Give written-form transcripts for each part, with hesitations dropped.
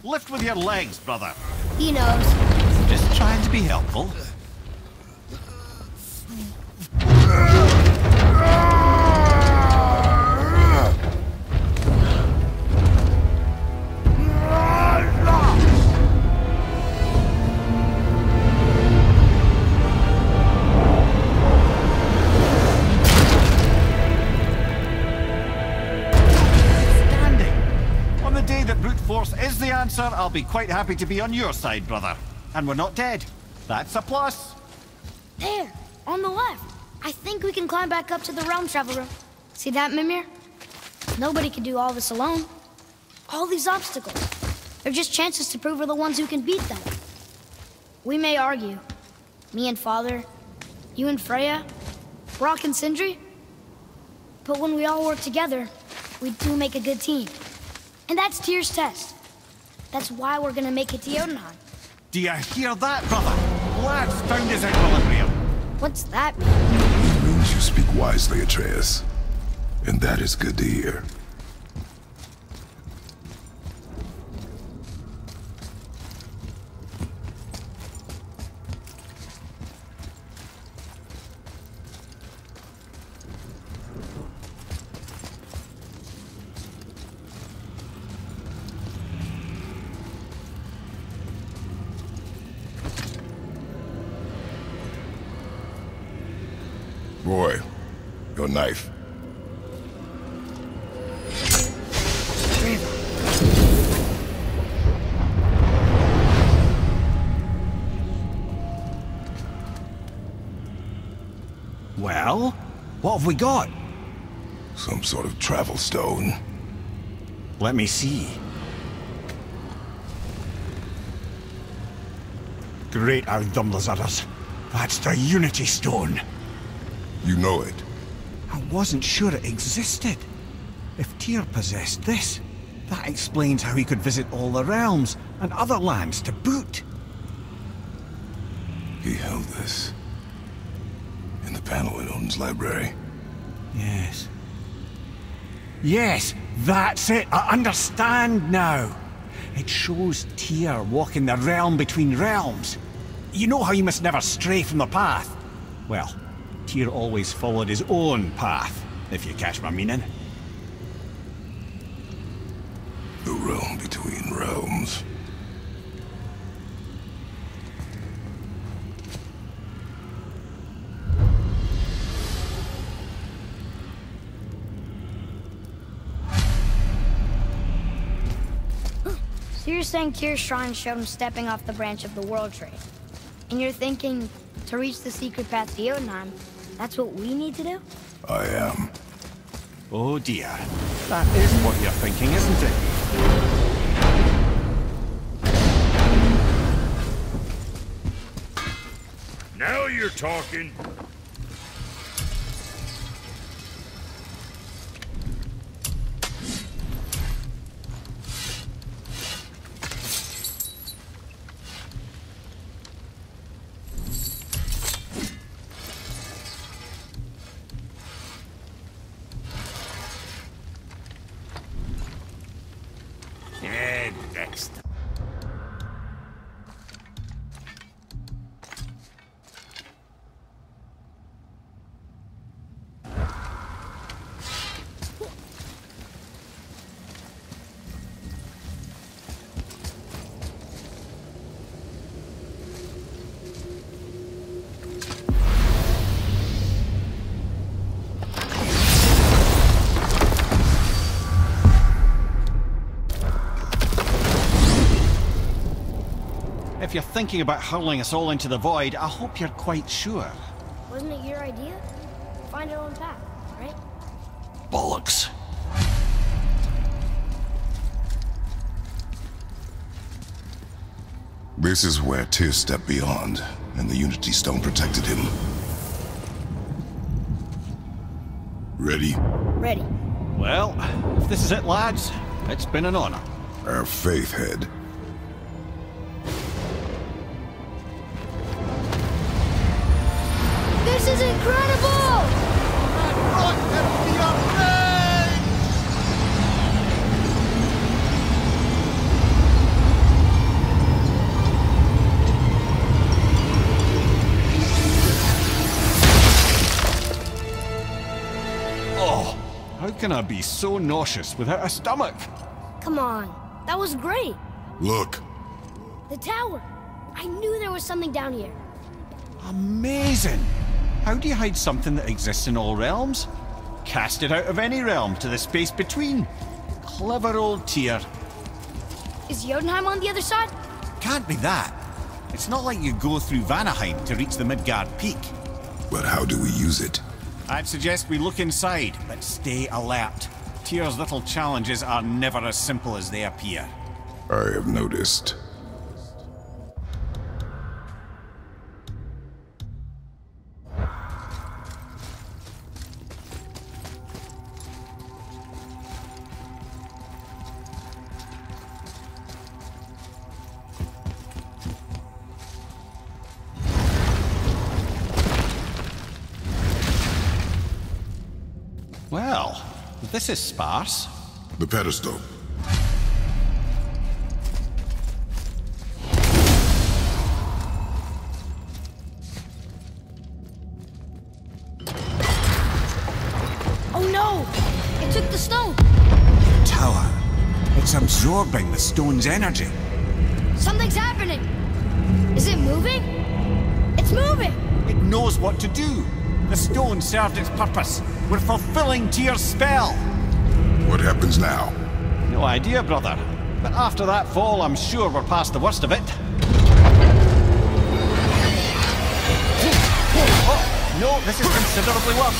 Lift with your legs, brother. He knows. Just trying to be helpful. Is the answer, I'll be quite happy to be on your side, brother. And we're not dead. That's a plus. There, on the left. I think we can climb back up to the realm travel room. See that, Mimir? Nobody can do all this alone. All these obstacles. They're just chances to prove we're the ones who can beat them. We may argue. Me and Father, you and Freya, Brok and Sindri. But when we all work together, we do make a good team. And that's Tyr's test. That's why we're gonna make it to Jotunheim. Do you hear that, brother? Lad's found his equilibrium. What's that mean? It means you speak wisely, Atreus. And that is good to hear. Boy, your knife. Well, what have we got? Some sort of travel stone. Let me see. Great Ardumlazaras. That's the Unity Stone. You know it. I wasn't sure it existed. If Tyr possessed this, that explains how he could visit all the realms and other lands to boot. He held this in the panel in Odin's library. Yes. Yes, that's it. I understand now. It shows Tyr walking the realm between realms. You know how you must never stray from the path? Well, Tyr always followed his own path, if you catch my meaning. The realm between realms. So you're saying Tyr's shrine showed him stepping off the branch of the World Tree. And you're thinking, to reach the secret path to Jotunheim, that's what we need to do? I am. Oh dear. That is what you're thinking, isn't it? Now you're talking. Next. If you're thinking about hurling us all into the void, I hope you're quite sure. Wasn't it your idea? Find our own path, right? Bollocks. This is where Tyr stepped beyond, and the Unity Stone protected him. Ready? Ready. Well, if this is it, lads, it's been an honor. Our faith head. This is incredible! can I be so nauseous without a stomach? Come on, that was great. Look, The tower. I knew there was something down here. Amazing! How do you hide something that exists in all realms? Cast it out of any realm to the space between. Clever old Tyr. Is Jotunheim on the other side? Can't be that. It's not like you go through Vanaheim to reach the Midgard Peak. but how do we use it? I'd suggest we look inside, but stay alert. Tyr's little challenges are never as simple as they appear. I have noticed. Well, this is sparse. The pedestal. Oh no! It took the stone! Tower. It's absorbing the stone's energy. Something's happening! Is it moving? It's moving! It knows what to do. The stone served its purpose. We're fulfilling Tyr's spell. What happens now? No idea, brother. But after that fall, I'm sure we're past the worst of it. Oh, no, this is considerably worse.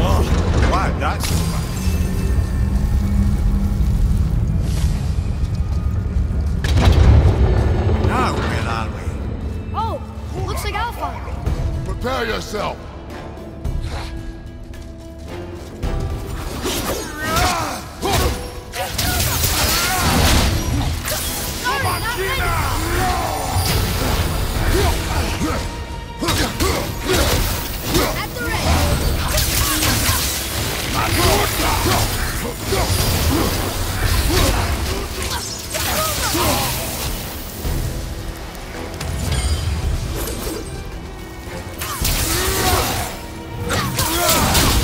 Oh, wow, that's over. Now, where are we? Oh, looks like Alphonse. Prepare yourself! Sorry, not ready. At the ready.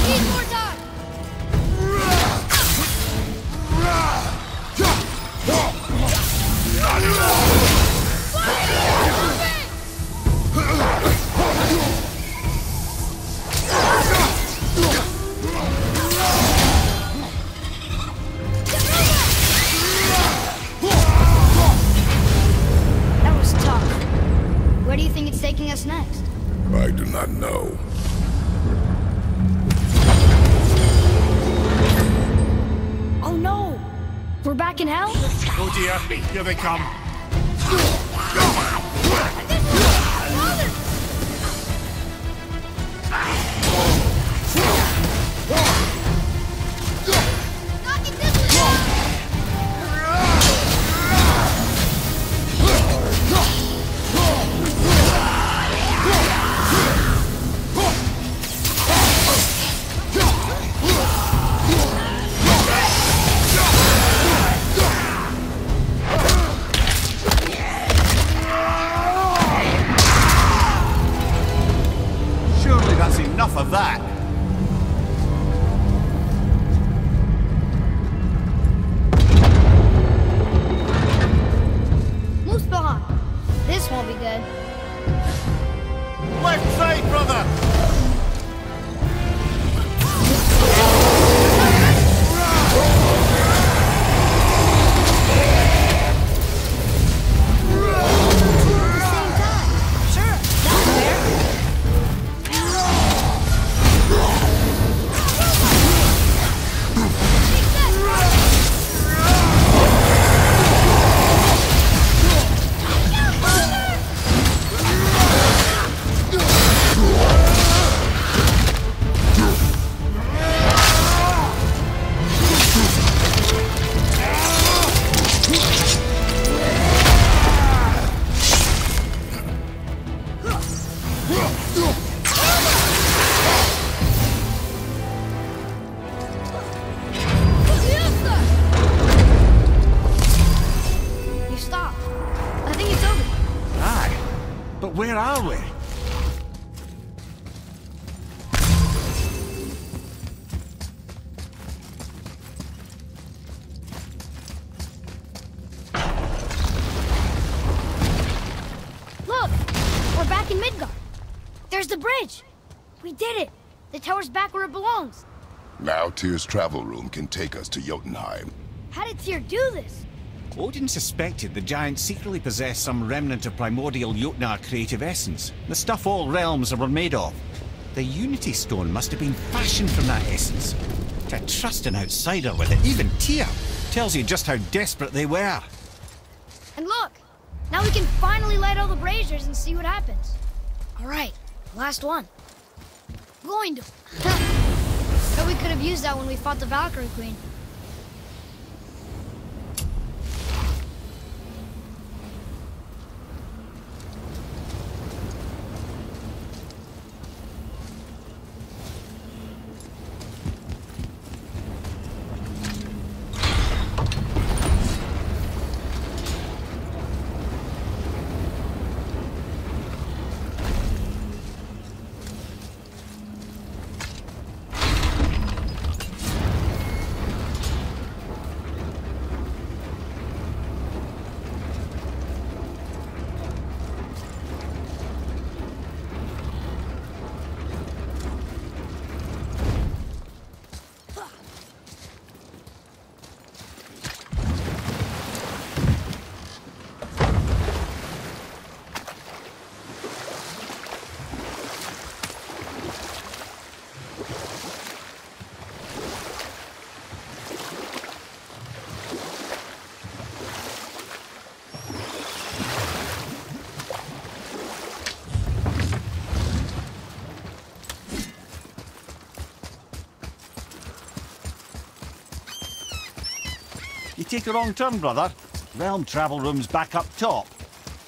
Need more time. That was tough. Where do you think it's taking us next? I do not know. Oh no! We're back in hell? Oh dear, here they come. Not in this one! Surely that's enough of that. Muspelheim. This won't be good. Left side, brother! At the same time. Sure, that's fair. There's the bridge! We did it! The tower's back where it belongs! Now Tyr's travel room can take us to Jotunheim. How did Tyr do this? Odin suspected the giants secretly possessed some remnant of primordial Jotnar creative essence, the stuff all realms were made of. The Unity Stone must have been fashioned from that essence. To trust an outsider with it, even Tyr, tells you just how desperate they were. And look! Now we can finally light all the braziers and see what happens. Alright, last one. Going to. Bet we could have used that when we fought the Valkyrie Queen. You take a wrong turn, brother. Realm travel room's back up top.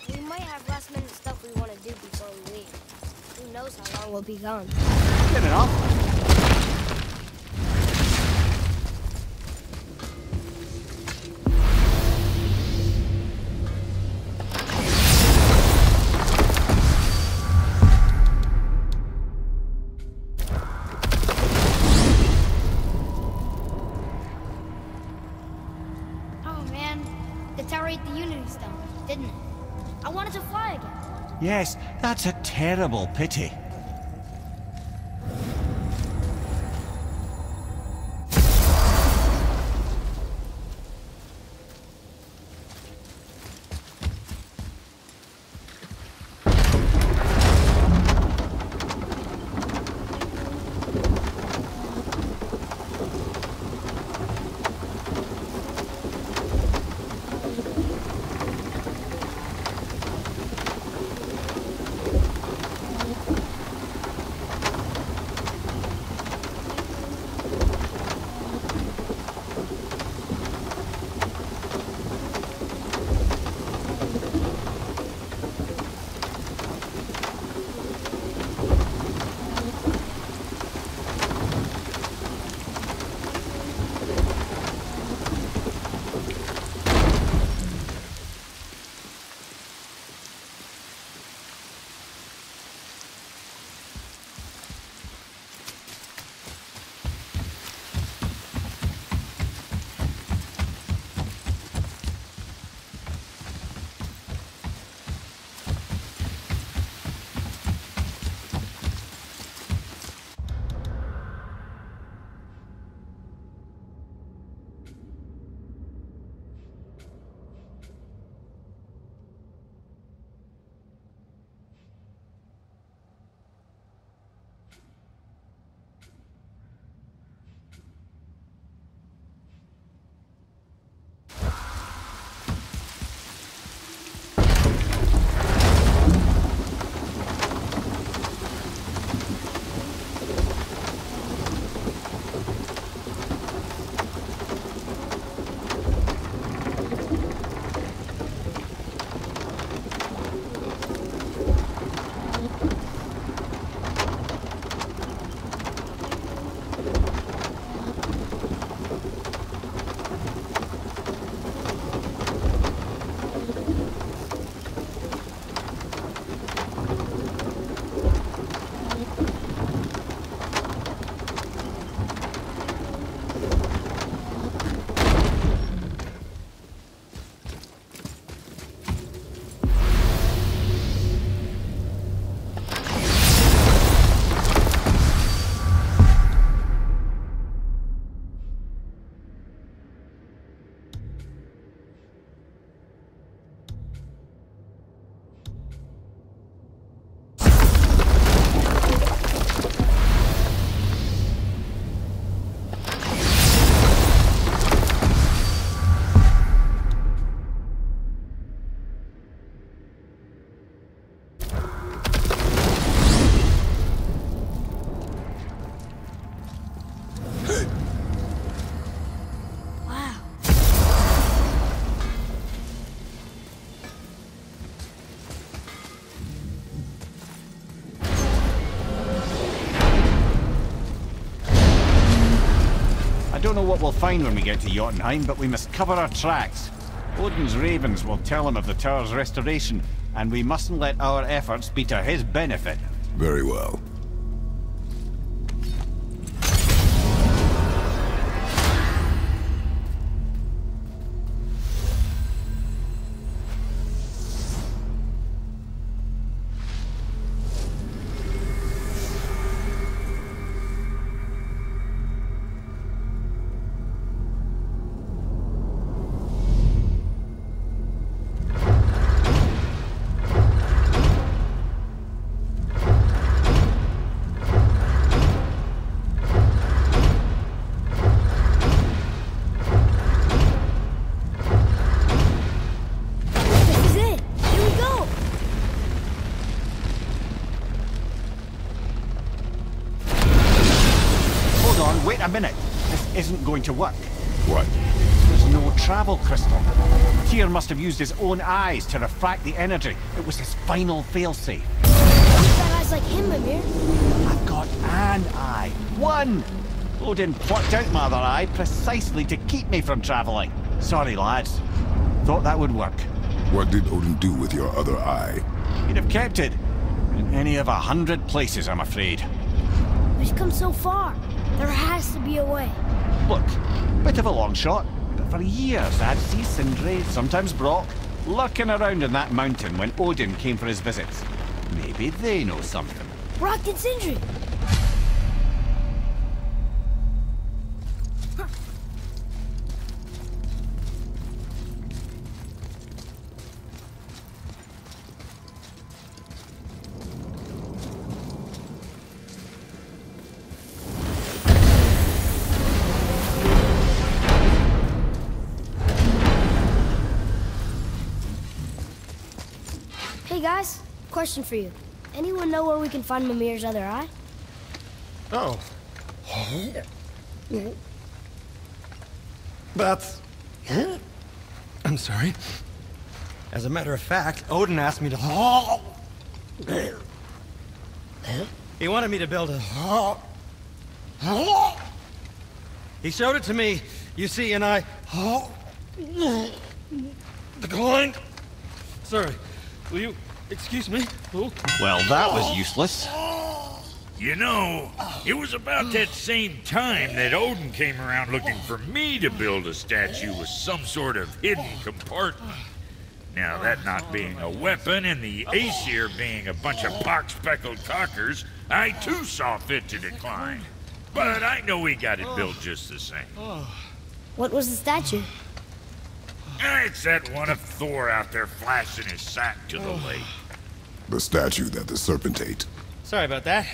We might have last minute stuff we want to do before we leave. Who knows how long we'll be gone. Good enough. Yes, that's a terrible pity. I don't know what we'll find when we get to Jotunheim, but we must cover our tracks. Odin's ravens will tell him of the tower's restoration, and we mustn't let our efforts be to his benefit. Very well. Wait a minute. This isn't going to work. What? There's no travel crystal. Tyr must have used his own eyes to refract the energy. It was his final failsafe. You've got eyes like him, Mimir. I've got an eye. One! Odin plucked out my other eye precisely to keep me from traveling. Sorry, lads. Thought that would work. What did Odin do with your other eye? He'd have kept it. In any of 100 places, I'm afraid. We've come so far. There has to be a way. Look, bit of a long shot, but for years I'd see Sindri, sometimes Brock, lurking around in that mountain when Odin came for his visits. Maybe they know something. Brock and Sindri. Hey guys, question for you. Anyone know where we can find Mimir's other eye? Oh. That's... I'm sorry. As a matter of fact, Odin asked me to... He wanted me to build a... He showed it to me, you see, and I... declined. Sorry. Will you excuse me? Oh. Well, that was useless. You know, it was about that same time that Odin came around looking for me to build a statue with some sort of hidden compartment. Now, that not being a weapon and the Aesir being a bunch of pock-speckled cockers, I too saw fit to decline. But I know we got it built just the same. What was the statue? It's that one of Thor out there flashing his sack to the lake. The statue that the serpent ate. Sorry about that.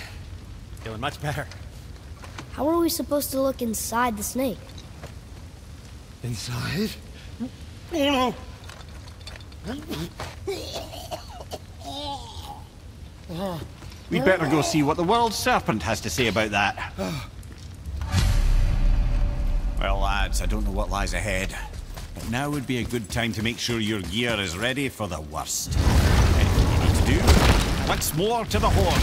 Feeling much better. How are we supposed to look inside the snake? Inside? Oh no! We'd better go see what the world serpent has to say about that. Well, lads, I don't know what lies ahead. But now would be a good time to make sure your gear is ready for the worst. Anything you need to do, once more to the horn.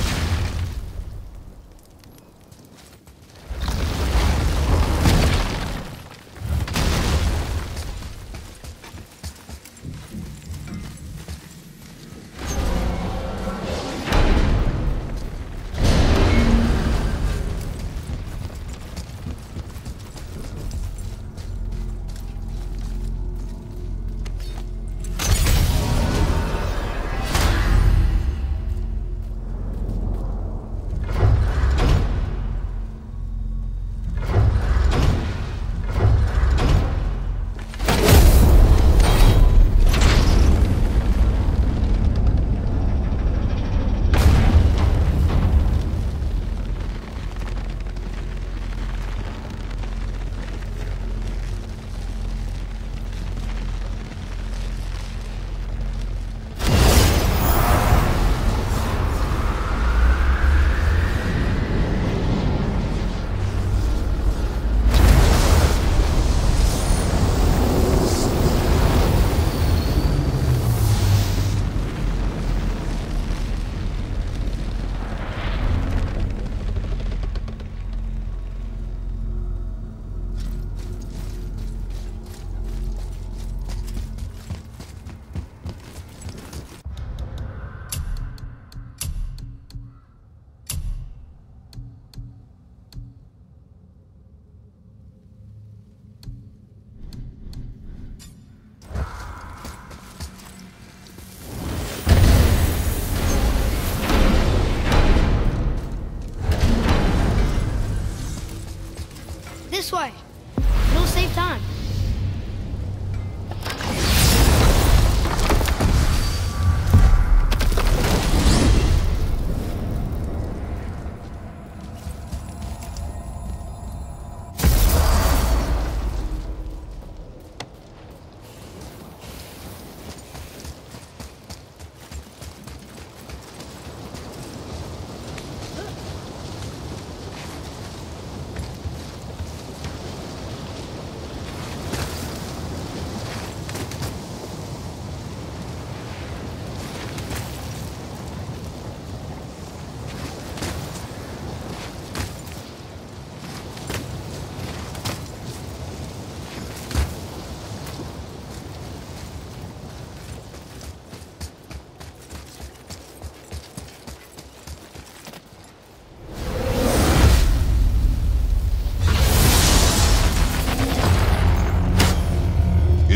This way. It'll save time.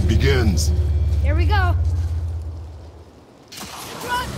Begins. Here we go. Run!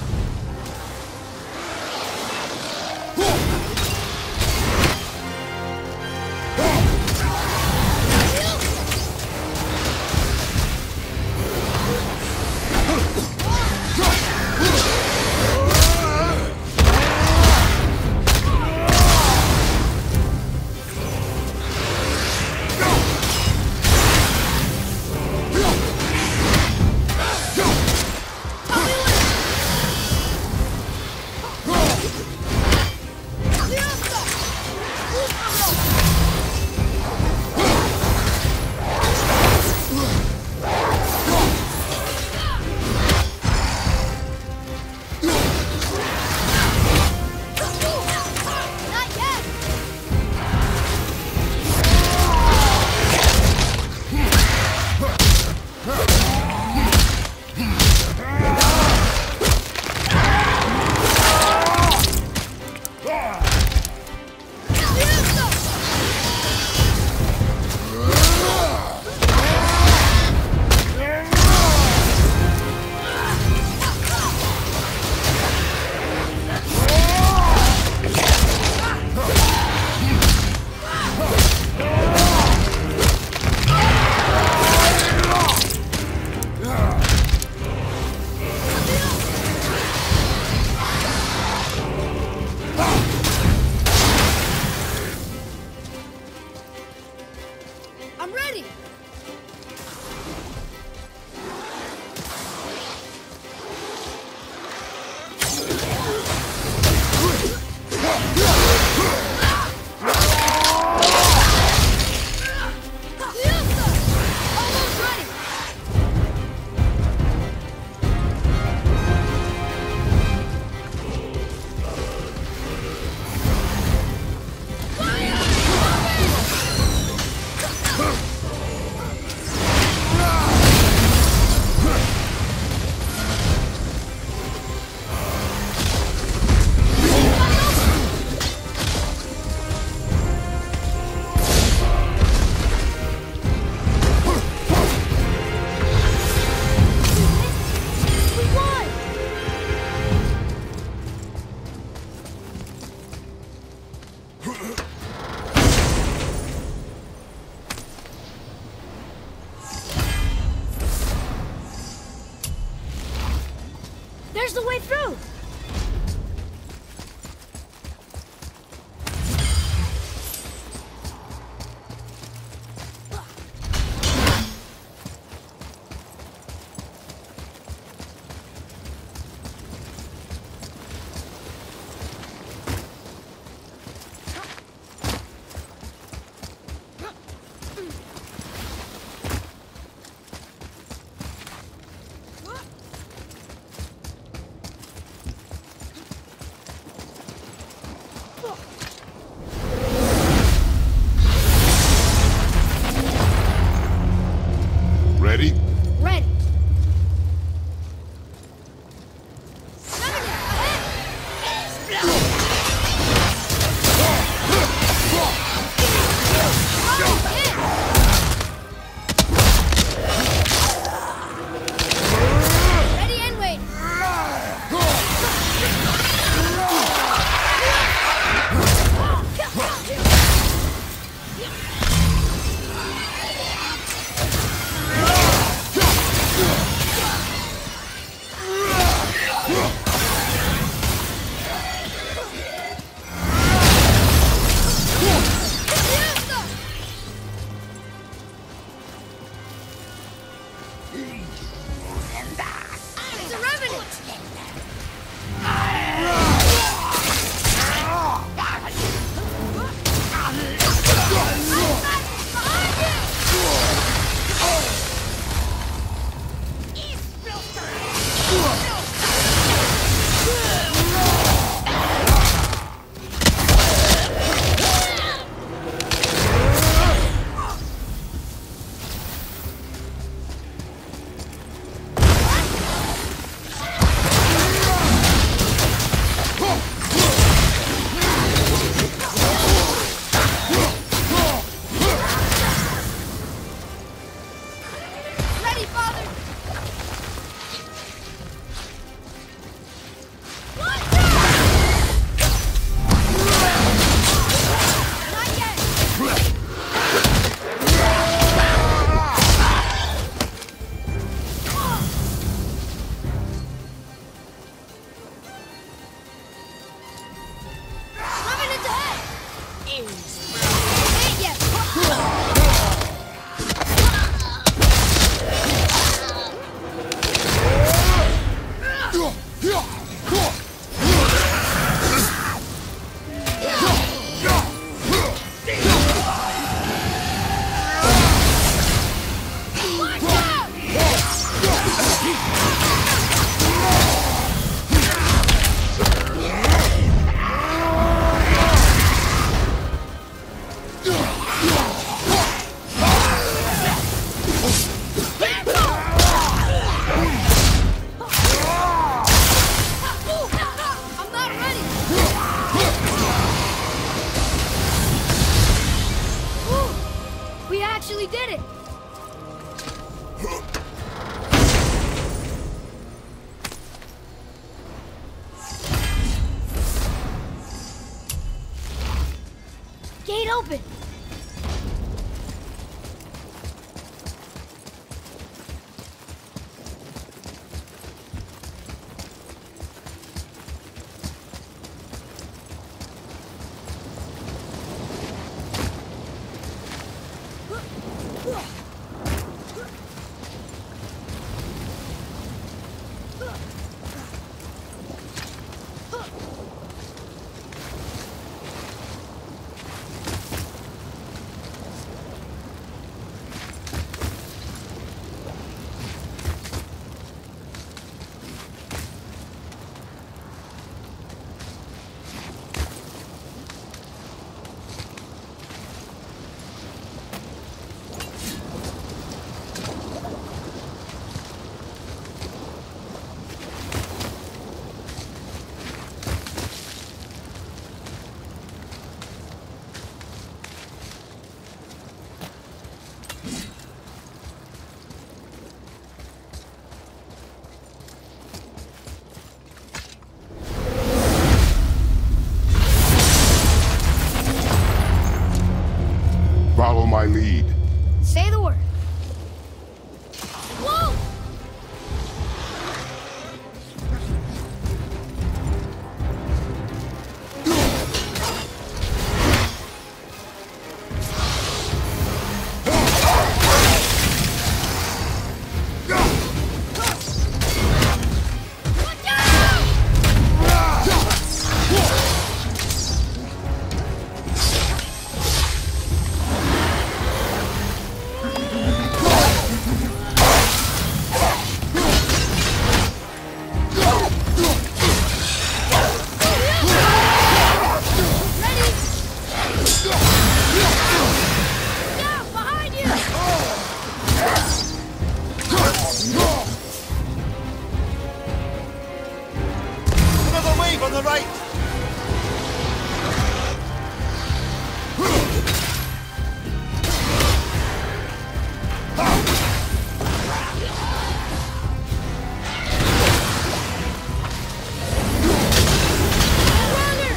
I'm ready! Almost ready! There's the way through! Ready? Ready. Ready and wait. Ain't yet. I'm not ready. Whew. We actually did it. Gate open. Follow my lead. Say the word. Whoa! Watch out! Ready? Yeah, behind you! Another wave on the right! Runner!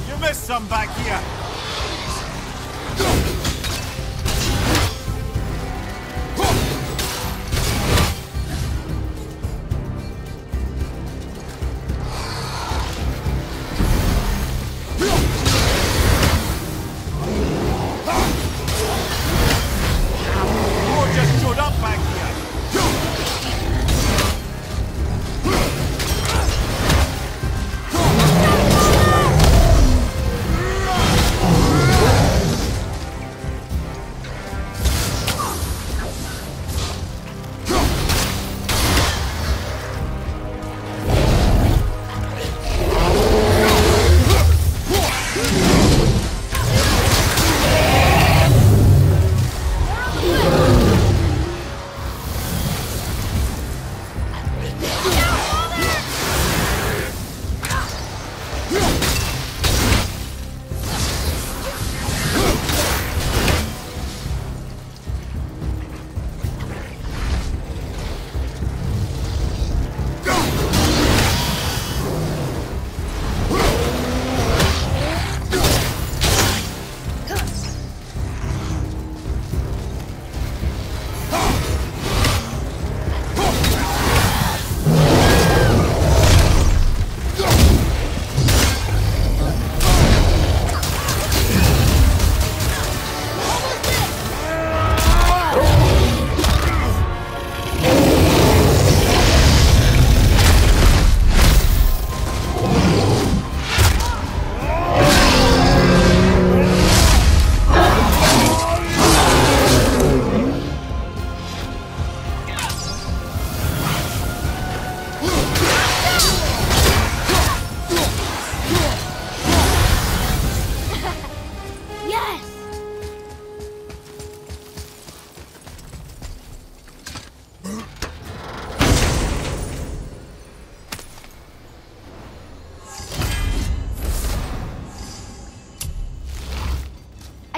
You missed some back here! More just showed up back here!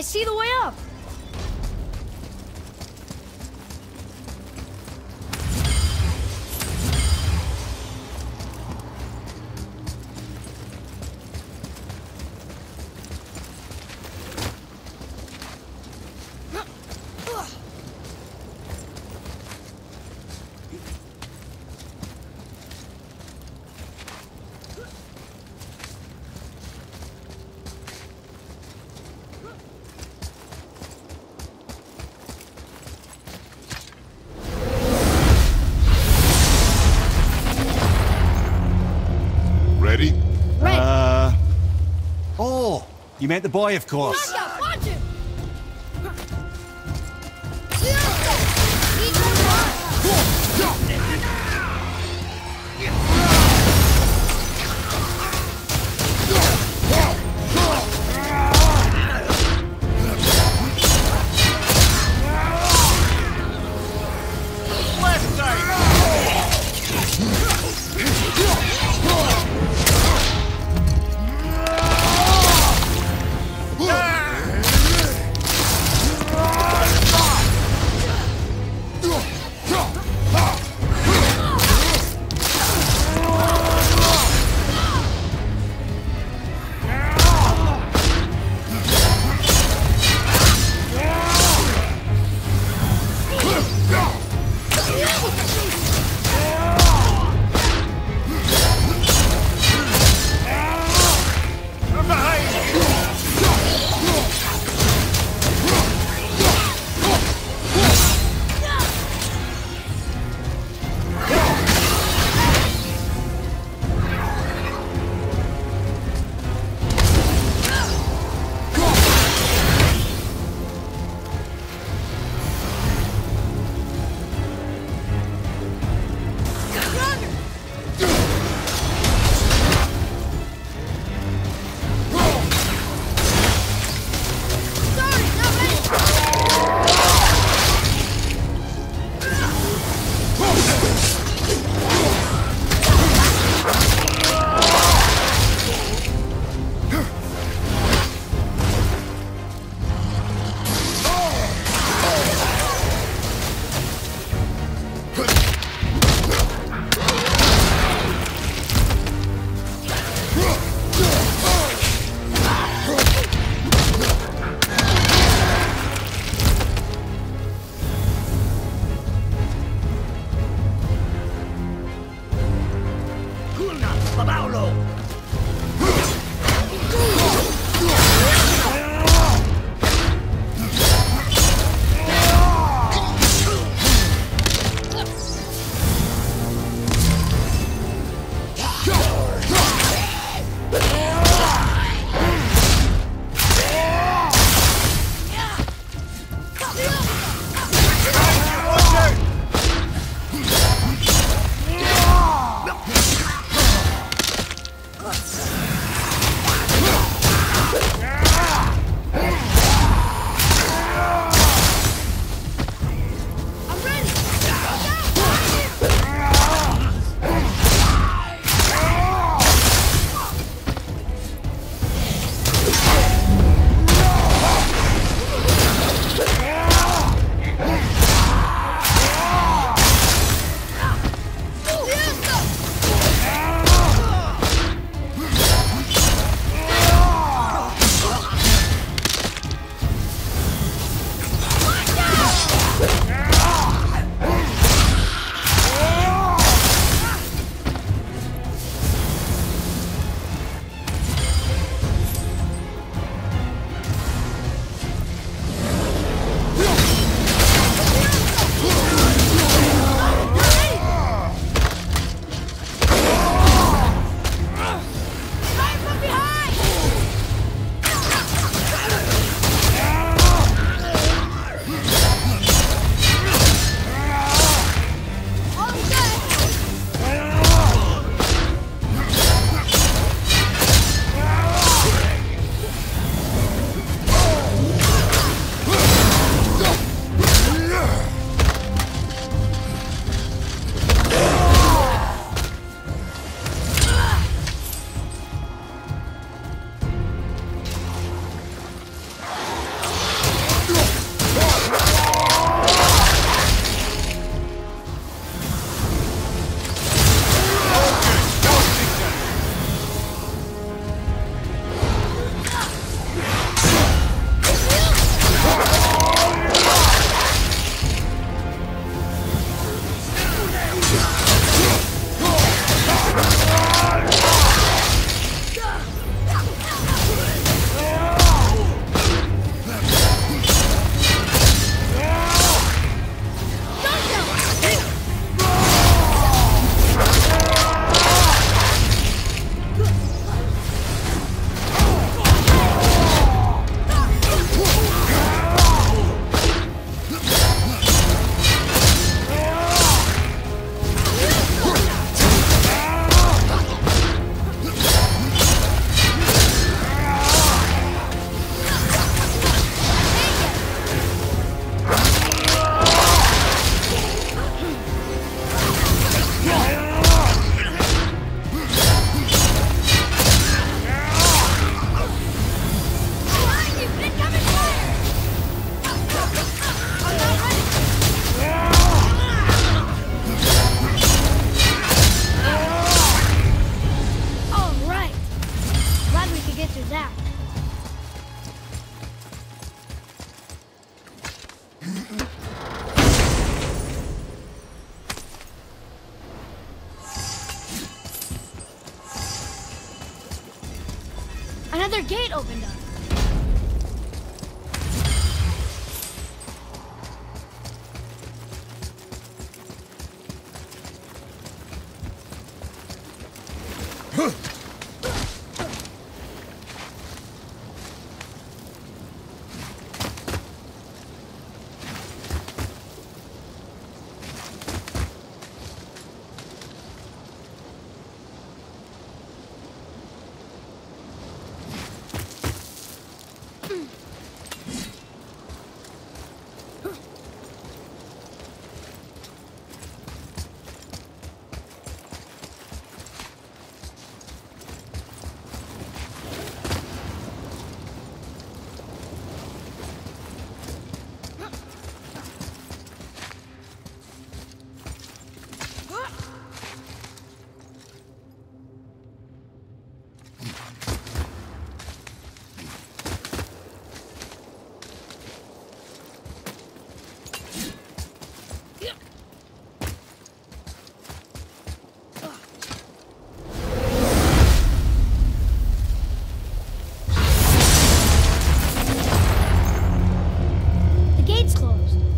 see the way up. Ready? Oh, you meant the boy, of course. Watch him! Another gate opened up.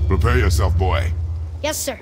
Prepare yourself, boy. Yes, sir.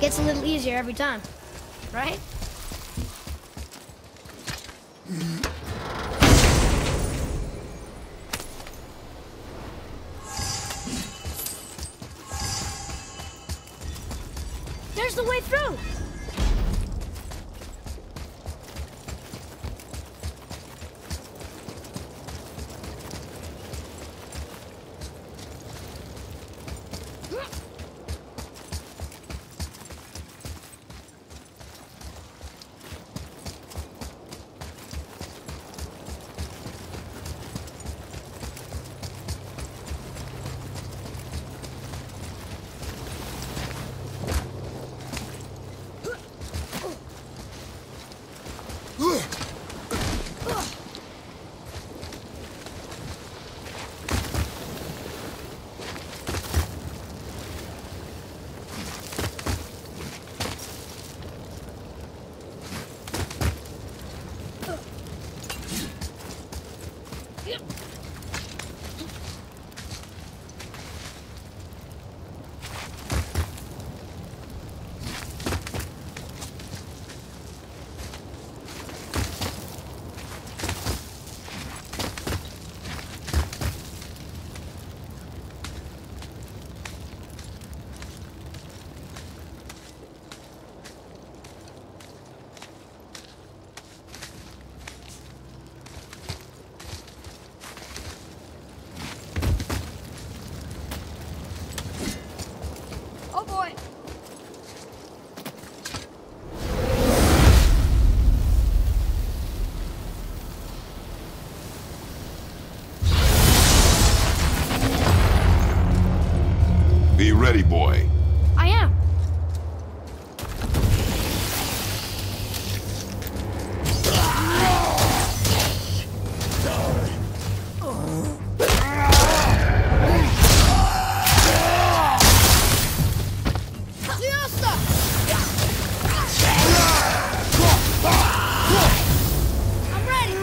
Gets a little easier every time, right? There's the way through! ready, boy. I am. I'm ready.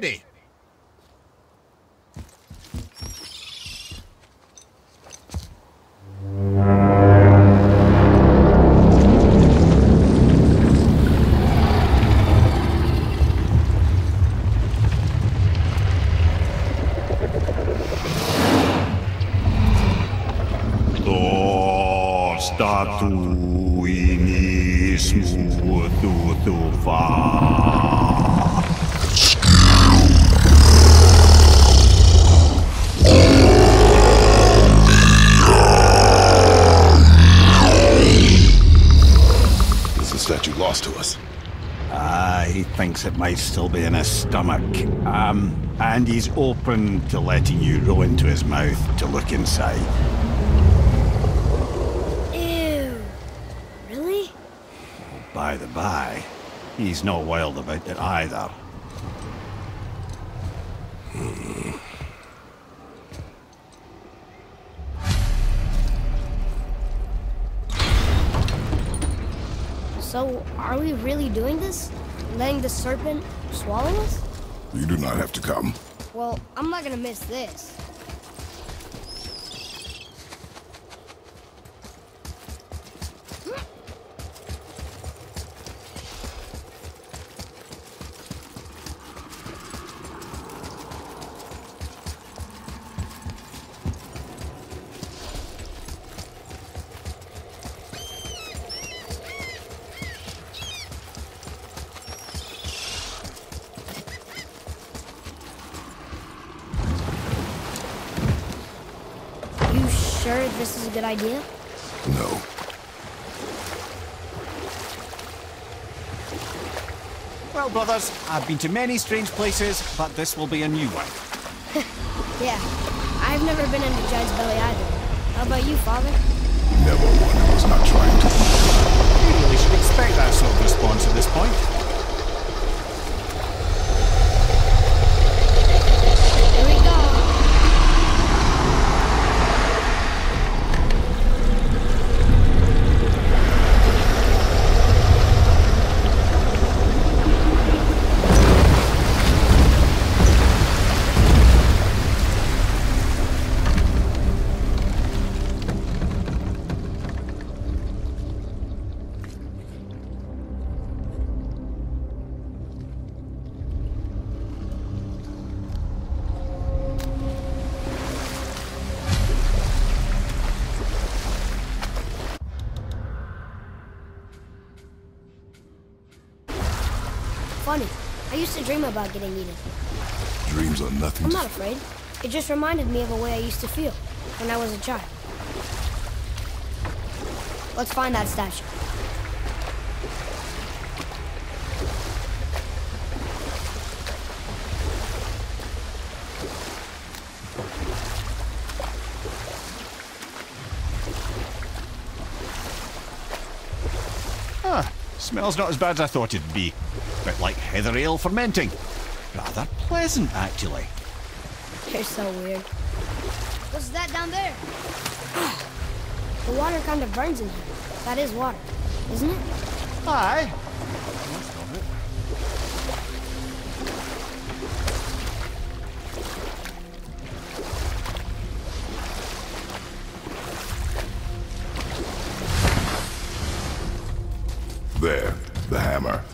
city. Is the statue lost to us? He thinks it might still be in his stomach. And he's open to letting you roll into his mouth to look inside. Ew. Really? By the by, he's not wild about it either. So, are we really doing this? Letting the serpent swallow us? You do not have to come. Well, I'm not gonna miss this. You sure this is a good idea? No. Well, brothers, I've been to many strange places, but this will be a new one. Yeah. I've never been into Giant's Belly either. How about you, Father? Never one who was not trying to. You really should expect that sort of response at this point. Here we go. Funny. I used to dream about getting eaten. Dreams are nothing I'm to... not afraid. It just reminded me of a way I used to feel when I was a child. Let's find that statue. Smells not as bad as I thought it'd be. Bit like heather ale fermenting. Rather pleasant, actually. You're so weird. What's that down there? The water kind of burns in here. That is water, isn't it? Aye. There, the hammer.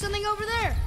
something over there.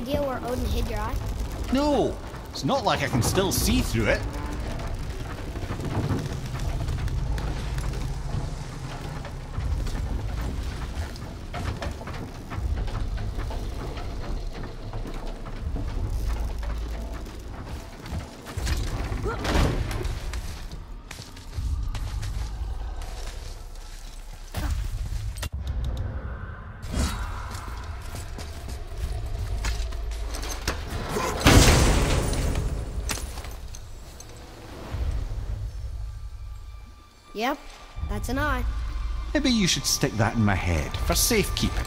idea where Odin hid your eye? No, it's not like I can still see through it. Yep, that's an eye. Maybe you should stick that in my head for safekeeping.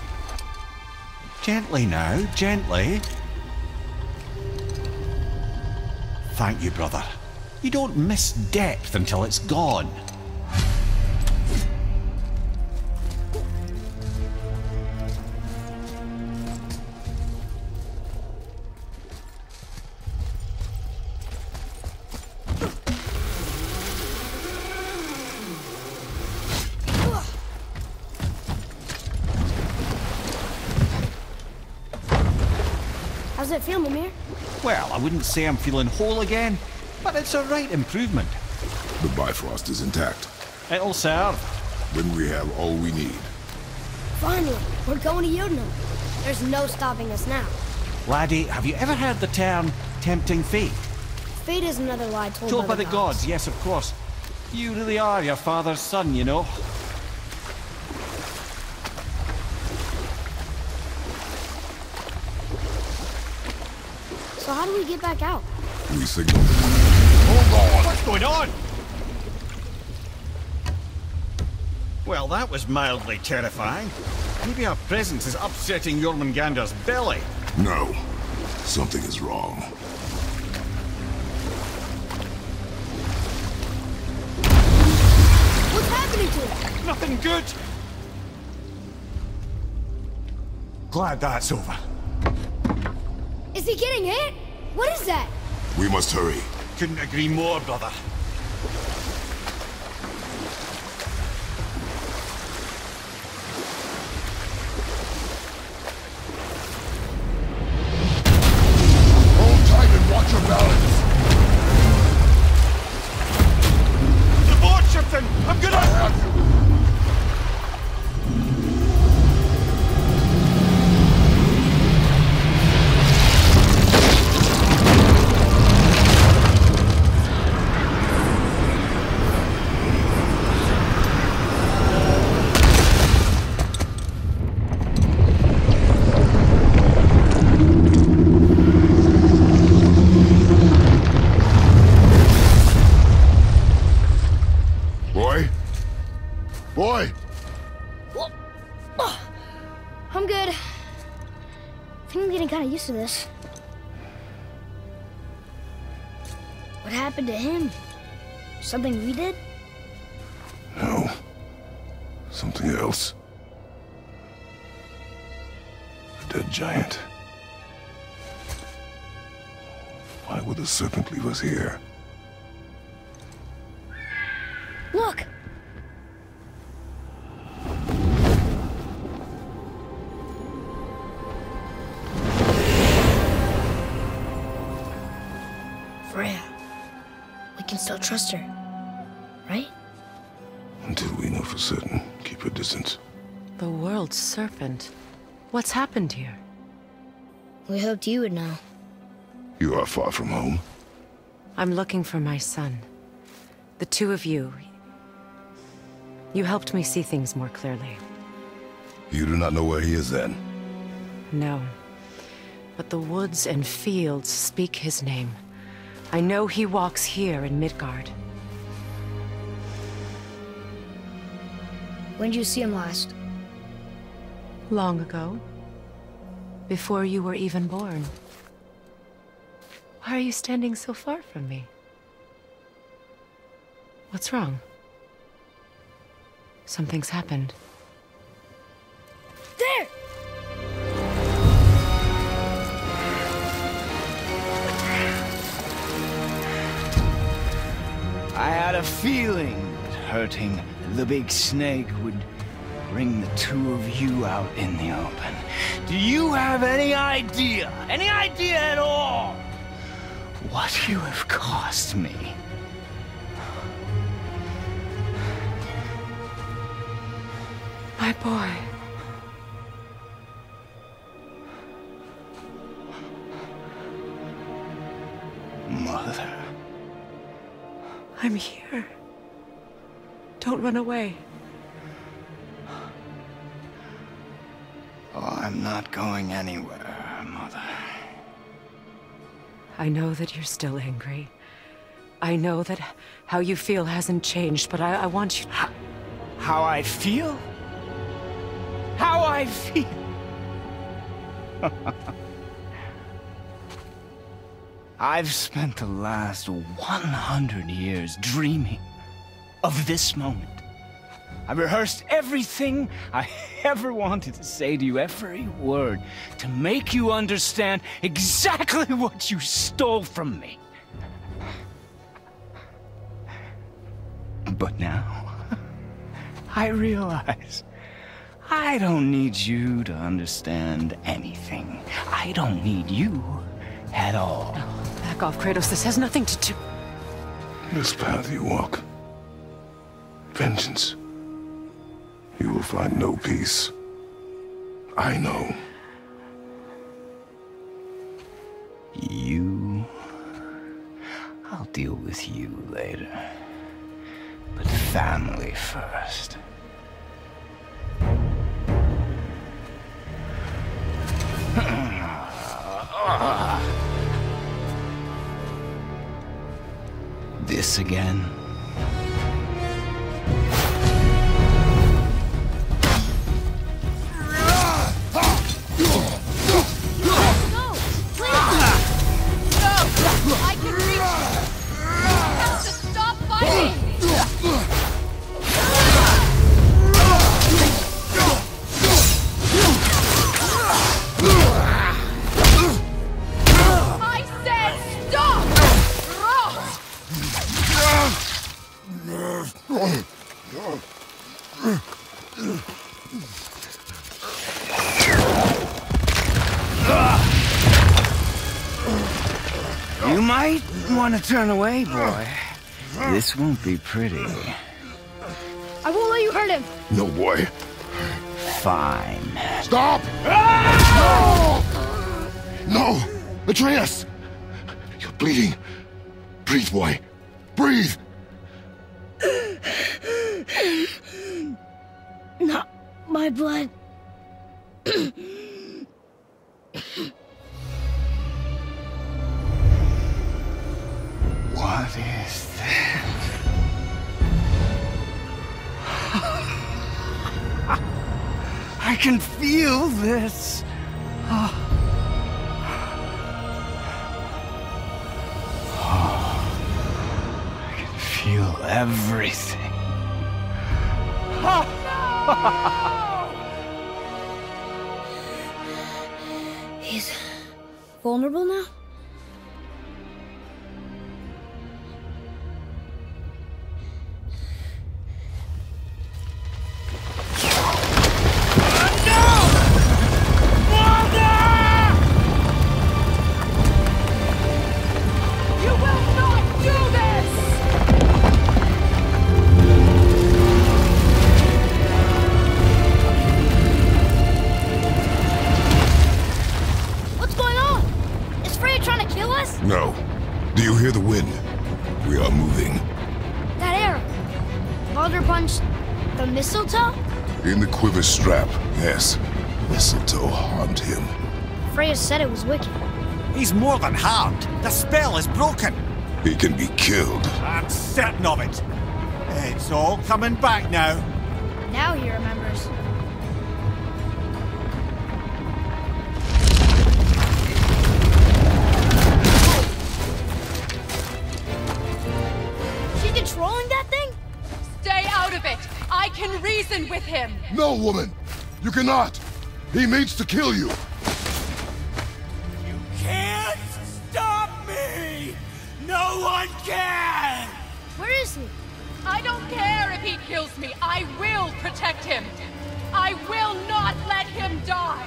Gently now, gently. Thank you, brother. You don't miss depth until it's gone. How's it feel, Mimir? Well, I wouldn't say I'm feeling whole again, but it's a right improvement. The Bifrost is intact. It'll serve. Then we have all we need. Finally, we're going to Jotunheim. There's no stopping us now. Laddie, have you ever heard the term tempting fate? Fate is another lie Told by the gods, yes, of course. You really are your father's son, you know. So how do we get back out? We signal. Hold on! What's going on? Well, that was mildly terrifying. Maybe our presence is upsetting Jormungandr's belly. No. Something is wrong. What's happening to it? Nothing good. Glad that's over. Is he getting hit? What is that? We must hurry. Couldn't agree more, brother. Hold tight and watch your balance. The board, Shipton! I'm gonna... I have you. Boy! I'm good. I think I'm getting kind of used to this. What happened to him? Something we did? No. Something else. A dead giant. Why would the serpent leave us here? Look! Freya. We can still trust her, right? Until we know for certain, keep her distance. The world's serpent. What's happened here? We hoped you would know. You are far from home. I'm looking for my son. The two of you. You helped me see things more clearly. You do not know where he is then? No. But the woods and fields speak his name. I know he walks here in Midgard. When did you see him last? Long ago. Before you were even born. Why are you standing so far from me? What's wrong? Something's happened. There! I had a feeling that hurting the big snake would bring the two of you out in the open. Do you have any idea at all, what you have cost me? My boy. Mother. I'm here. Don't run away. Oh, I'm not going anywhere, Mother. I know that you're still angry, I know that how you feel hasn't changed, but I want you... How I feel? How I feel? I've spent the last 100 years dreaming of this moment. I rehearsed everything I ever wanted to say to you, every word, to make you understand exactly what you stole from me. But now, I realize I don't need you to understand anything. I don't need you at all. Back off, Kratos. This has nothing to do... This path you walk, vengeance, you will find no peace. I know. You... I'll deal with you later. But family first. This again? I can reach you! You have to stop fighting! I said stop! You might want to turn away, boy. This won't be pretty. I won't let you hurt him. No, boy. Fine. Stop! No! No! Atreus! You're bleeding. Breathe, boy. Breathe! Not my blood. What is this? I can feel this. I can feel everything. He's vulnerable now? You will not do this! What's going on? Is Freya trying to kill us? No. Do you hear the wind? We are moving. That arrow. Baldur punched the mistletoe? In the quiver strap, yes. Mistletoe harmed him. Freya said it was wicked. He's more than harmed. The spell is broken. He can be killed. I'm certain of it. It's all coming back now. Now he remembers. She's controlling that thing? Stay out of it! I can reason with him! No, woman! You cannot! He means to kill you! You can't stop me! No one can! Where is he? I don't care if he kills me. I will protect him. I will not let him die.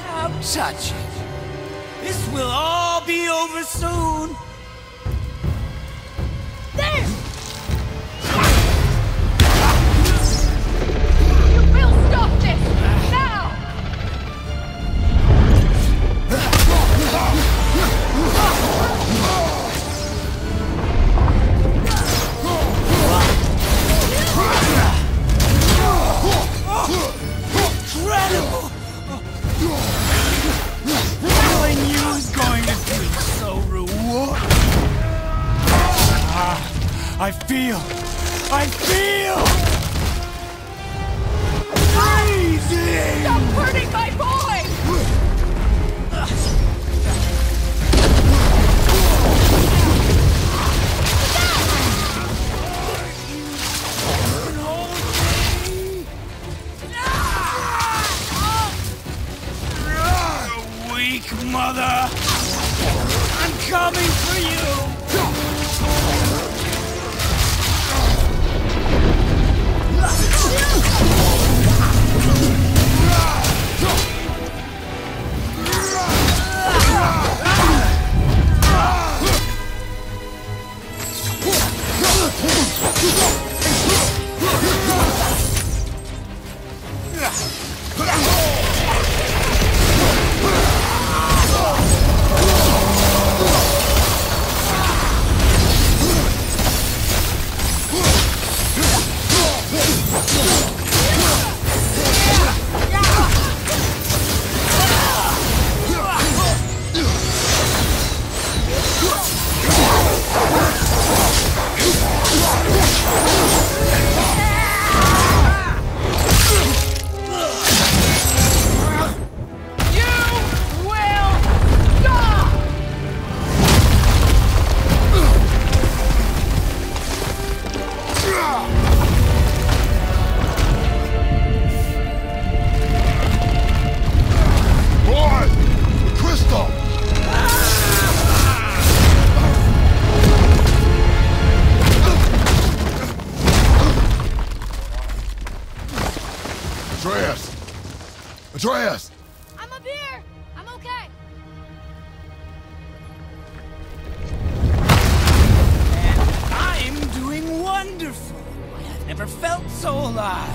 Don't touch it. This will all be over soon. There! You will stop this now. Incredible! Killing you is going to be so rewarding. feel freezing! Stop hurting my boy! Weak mother! I'm coming for you! Atreus! I'm up here! I'm okay! And I'm doing wonderful! I've never felt so alive!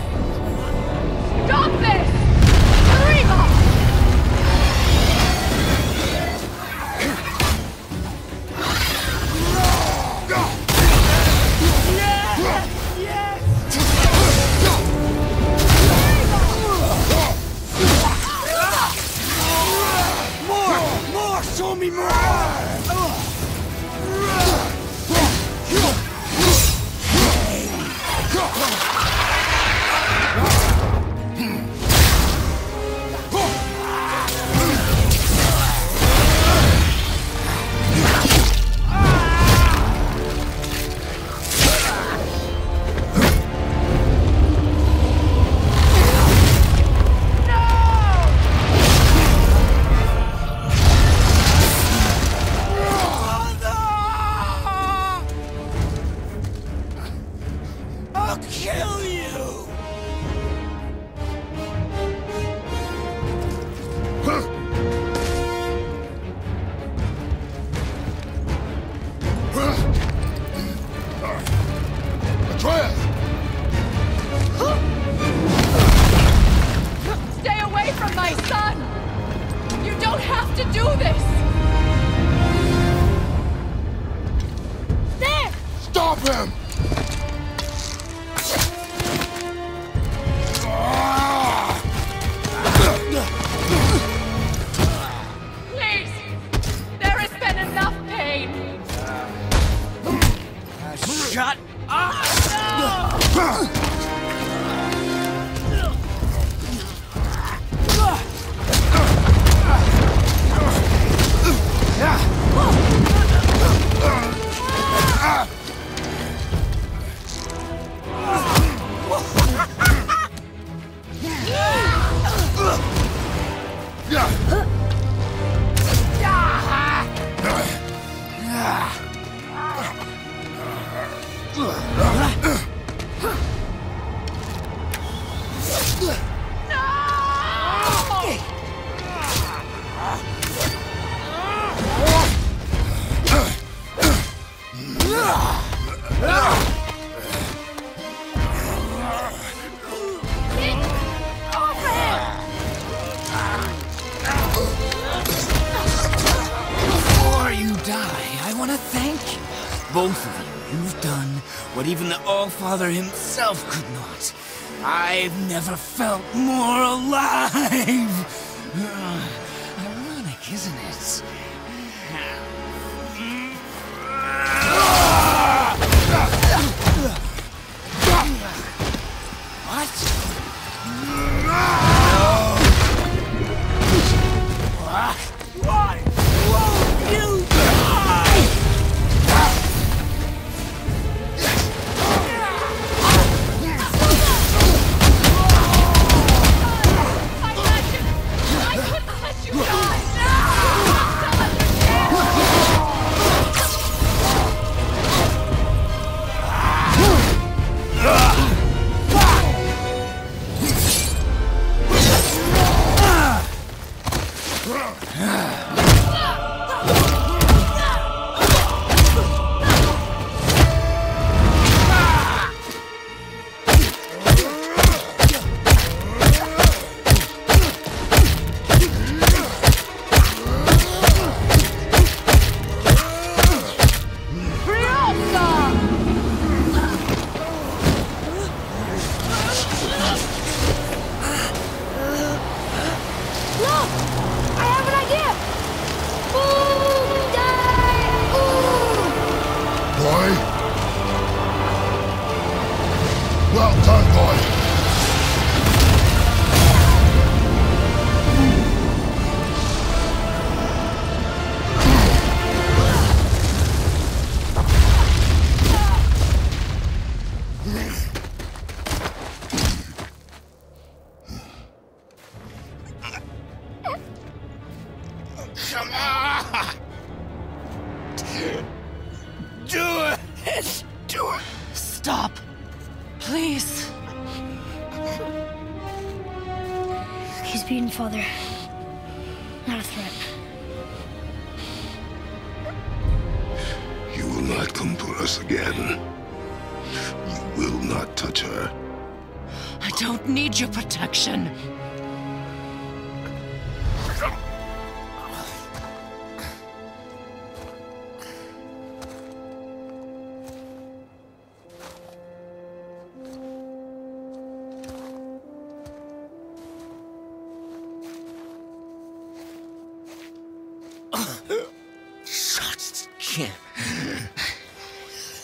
Stop this! Rima! Show me more! I'll kill you! Atreus! Stay away from my son! You don't have to do this! There! Stop him! Please! There has been enough pain! Shut up! Before you die, I want to thank you. Both of you. You've done what even the All-Father himself could not. I've never felt more alive! Ironic, isn't it? Stop. Please. He's beaten, Father. Not a threat. You will not come for us again. You will not touch her. I don't need your protection.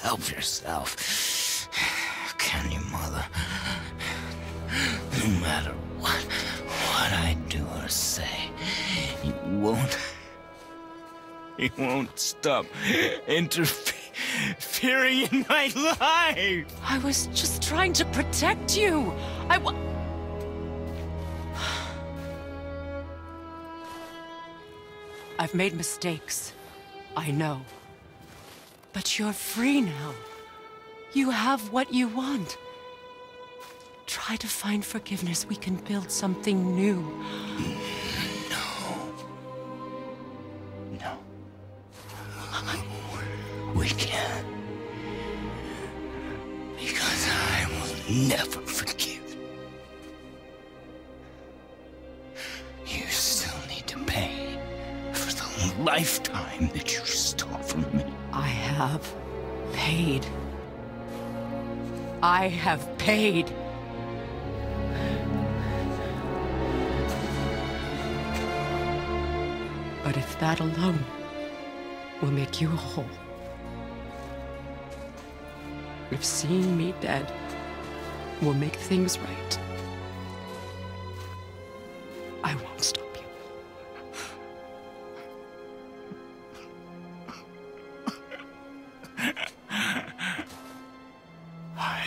Help yourself. Can you, Mother? No matter what I do or say, you won't stop interfering in my life. I was just trying to protect you. I've made mistakes. I know. But you're free now. You have what you want. Try to find forgiveness. We can build something new. No. We can't. Because I will never forgive. You still need to pay for the lifetime that you stole from me. I have paid. I have paid. But if that alone will make you whole, if seeing me dead will make things right, I won't stop you.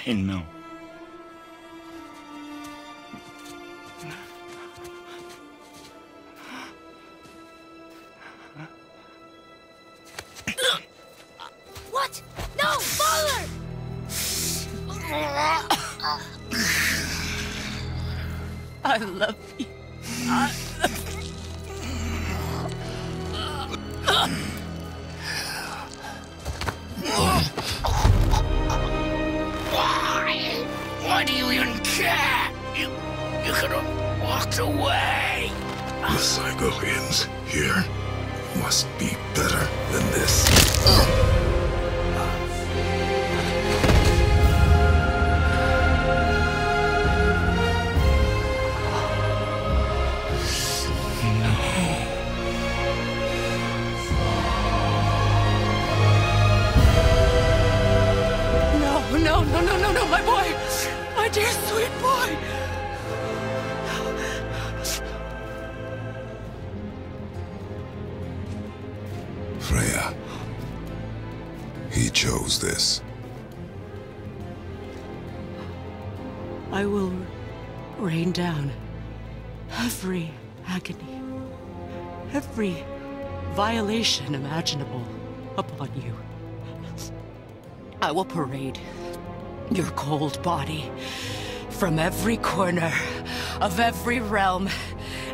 I know. What? No, Father! I love you. Why do you even care? You could have walked away. The cycle ends here. Must be better than this. No, my boy! My dear sweet boy! Freya. He chose this. I will rain down every agony, every violation imaginable upon you. I will parade your cold body from every corner of every realm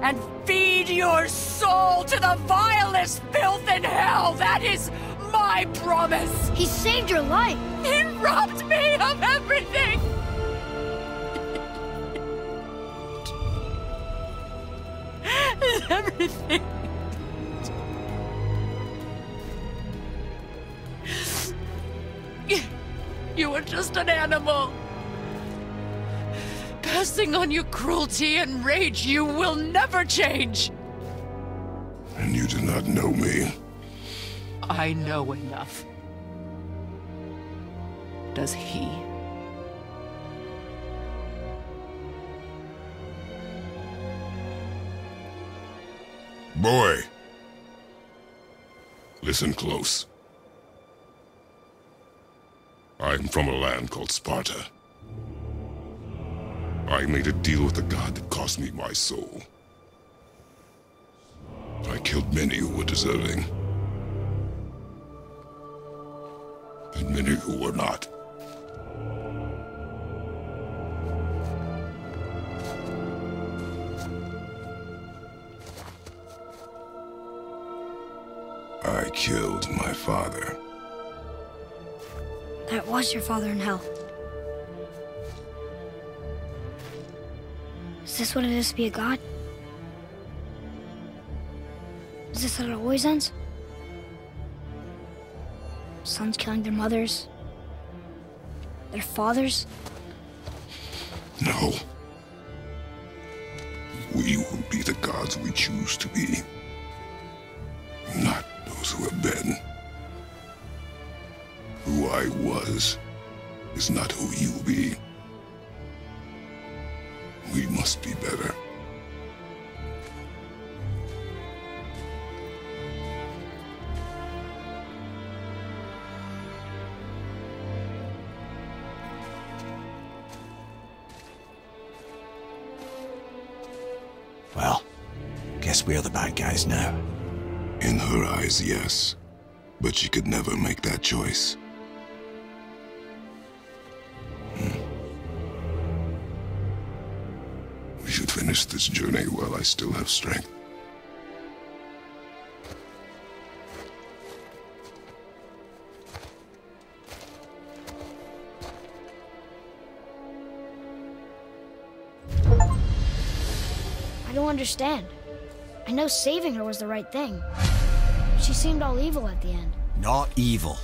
and feed your soul to the vilest filth in hell. That is my promise. He saved your life. He robbed me of everything. Everything. You were just an animal. Passing on your cruelty and rage, you will never change. And you do not know me. I know enough. Does he? Boy! Listen close. I'm from a land called Sparta. I made a deal with a god that cost me my soul. I killed many who were deserving. And many who were not. I killed my father. That was your father in hell. Is this what it is to be a god? Is this how it always ends? Sons killing their mothers? Their fathers? No. We will be the gods we choose to be. Not those who have been. Who I was is not who you will be. We must be better. Well, guess we're the bad guys now. In her eyes, yes. But she could never make that choice. We should finish this journey while I still have strength. I don't understand. I know saving her was the right thing. But she seemed all evil at the end. Not evil.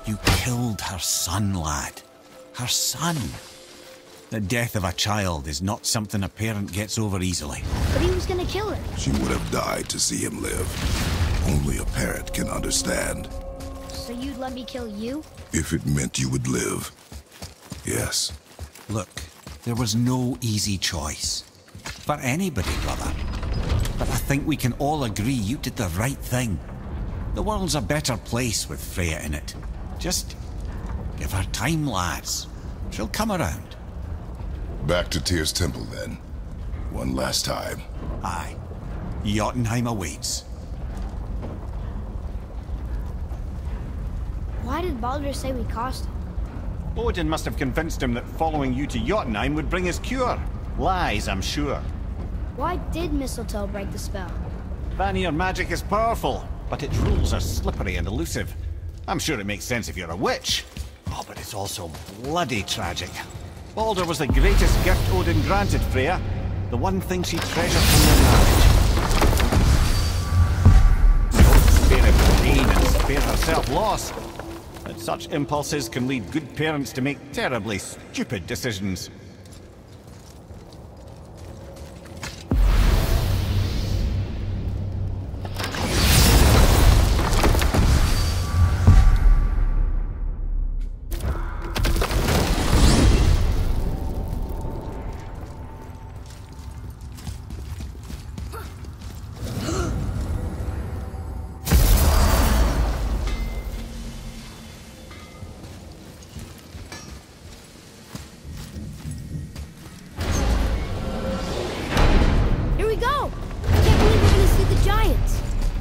You killed her son, lad. Her son. The death of a child is not something a parent gets over easily. But he was gonna kill her. She would have died to see him live. Only a parent can understand. So you'd let me kill you? If it meant you would live. Yes. Look, there was no easy choice. For anybody, brother. But I think we can all agree you did the right thing. The world's a better place with Freya in it. Just give her time, lads. She'll come around. Back to Tyr's temple, then. One last time. Aye. Jotunheim awaits. Why did Baldur say we cost him? Odin must have convinced him that following you to Jotunheim would bring his cure. Lies, I'm sure. Why did Mistletoe break the spell? Vanir magic is powerful, but its rules are slippery and elusive. I'm sure it makes sense if you're a witch. Oh, but it's also bloody tragic. Baldur was the greatest gift Odin granted Freya. The one thing she treasured from their marriage. She hoped to spare him pain and spare herself loss. But such impulses can lead good parents to make terribly stupid decisions.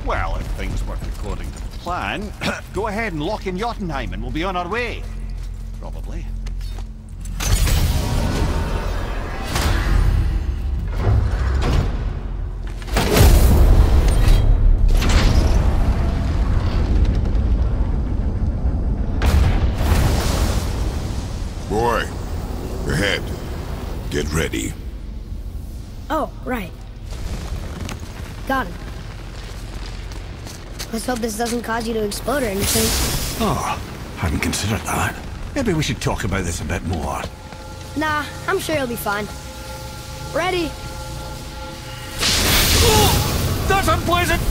Well, if things work according to plan, go ahead and lock in Jotunheim and we'll be on our way. Probably. ready. Oh, right. Got it. Let's hope this doesn't cause you to explode or anything. Oh, hadn't considered that. Maybe we should talk about this a bit more. Nah, I'm sure you'll be fine. Ready? Oh, that's unpleasant!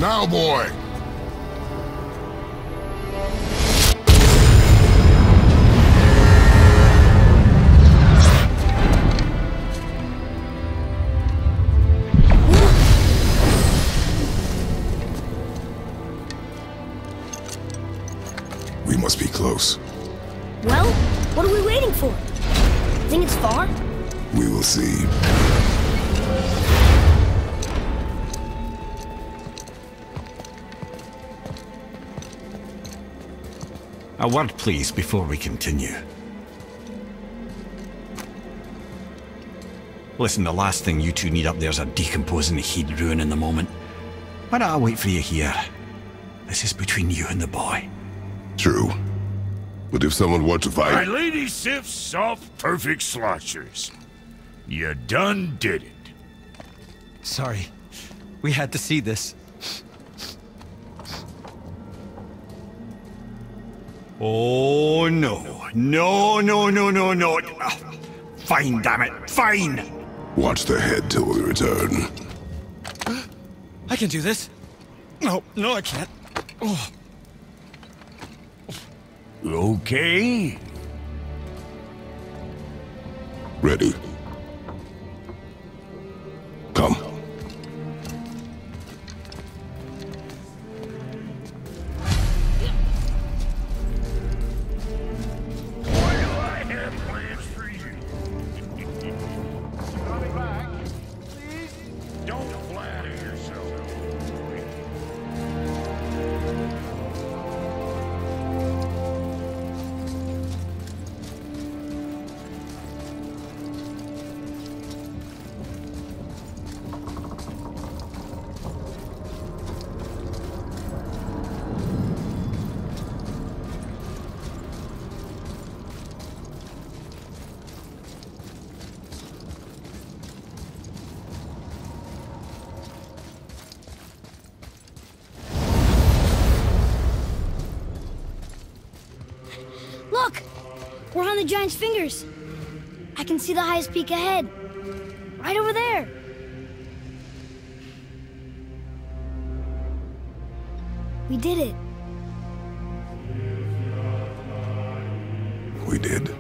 Now, boy! We must be close. Well, what are we waiting for? Think it's far? We will see. A word, please, before we continue. Listen, the last thing you two need up there's a decomposing heat ruining the moment. Why don't I wait for you here? This is between you and the boy. True. But if someone were to My fight... Lady Sif's soft, perfect sloshers. You done did it. Sorry. We had to see this. Oh, no. No, no, no, no, no. Fine, damn it. Fine. Watch the head till we return. I can do this. No, I can't. Oh. Okay. Ready. Come. Look! We're on the giant's fingers. I can see the highest peak ahead. Right over there. We did it. We did.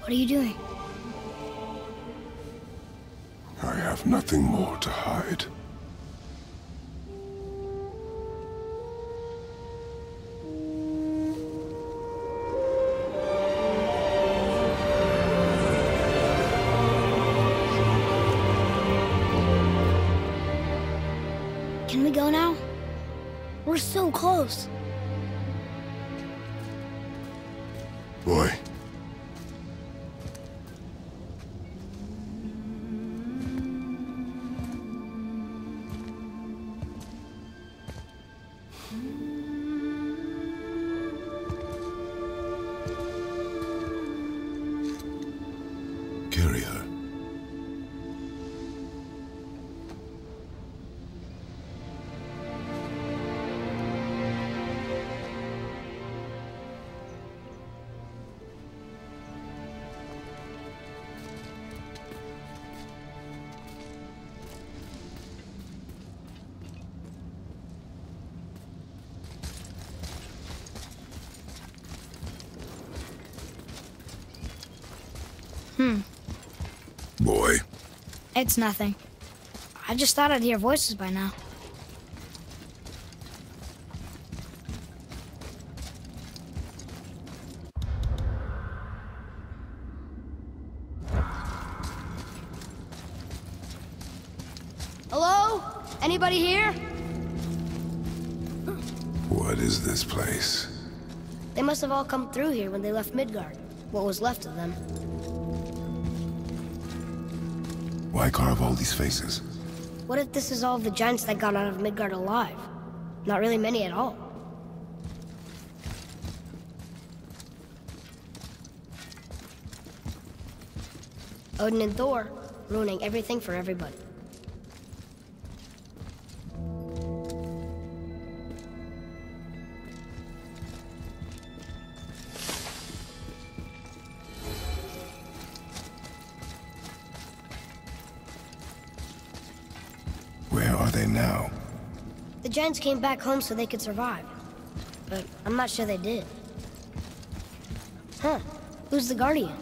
What are you doing? I have nothing more to hide. Can we go now? We're so close. Boy. Carry her. Boy. It's nothing. I just thought I'd hear voices by now. Hello? anybody here? What is this place? They must have all come through here when they left Midgard. What was left of them. Why carve all these faces? What if this is all the giants that got out of Midgard alive? Not really many at all. Odin and Thor, ruining everything for everybody. Where are they now? The giants came back home so they could survive. But I'm not sure they did. Huh. Who's the Guardian?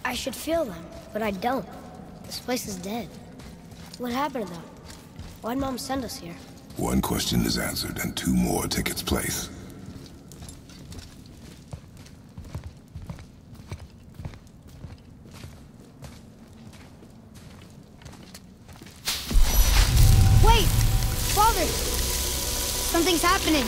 I should feel them, but I don't. This place is dead. What happened to them? Why'd Mom send us here? One question is answered and two more take its place. Wait! Father! Something's happening.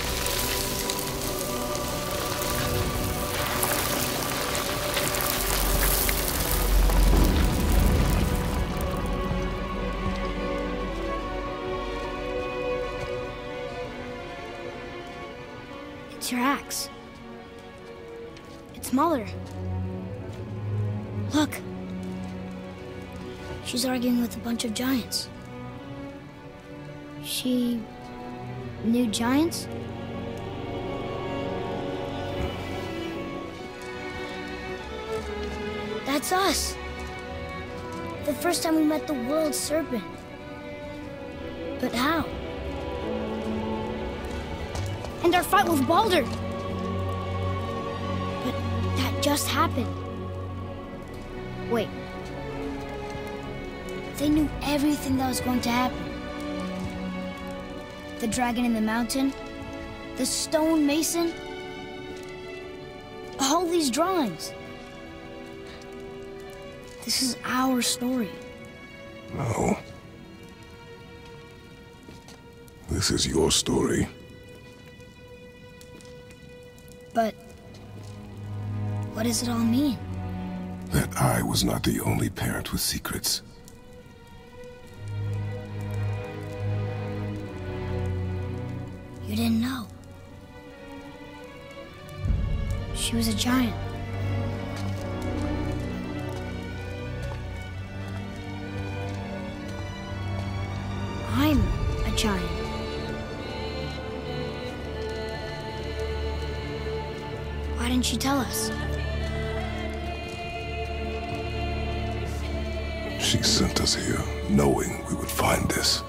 It's your axe. It's Muller. Look. She's arguing with a bunch of giants. She knew giants? That's us. The first time we met the world serpent. But how? And our fight with Baldur. But that just happened. Wait. They knew everything that was going to happen. The dragon in the mountain, the stone mason, all these drawings. This is our story. No. This is your story. But what does it all mean? That I was not the only parent with secrets. You didn't know. She was a giant. I'm a giant. Why didn't she tell us? She sent us here, knowing we would find this.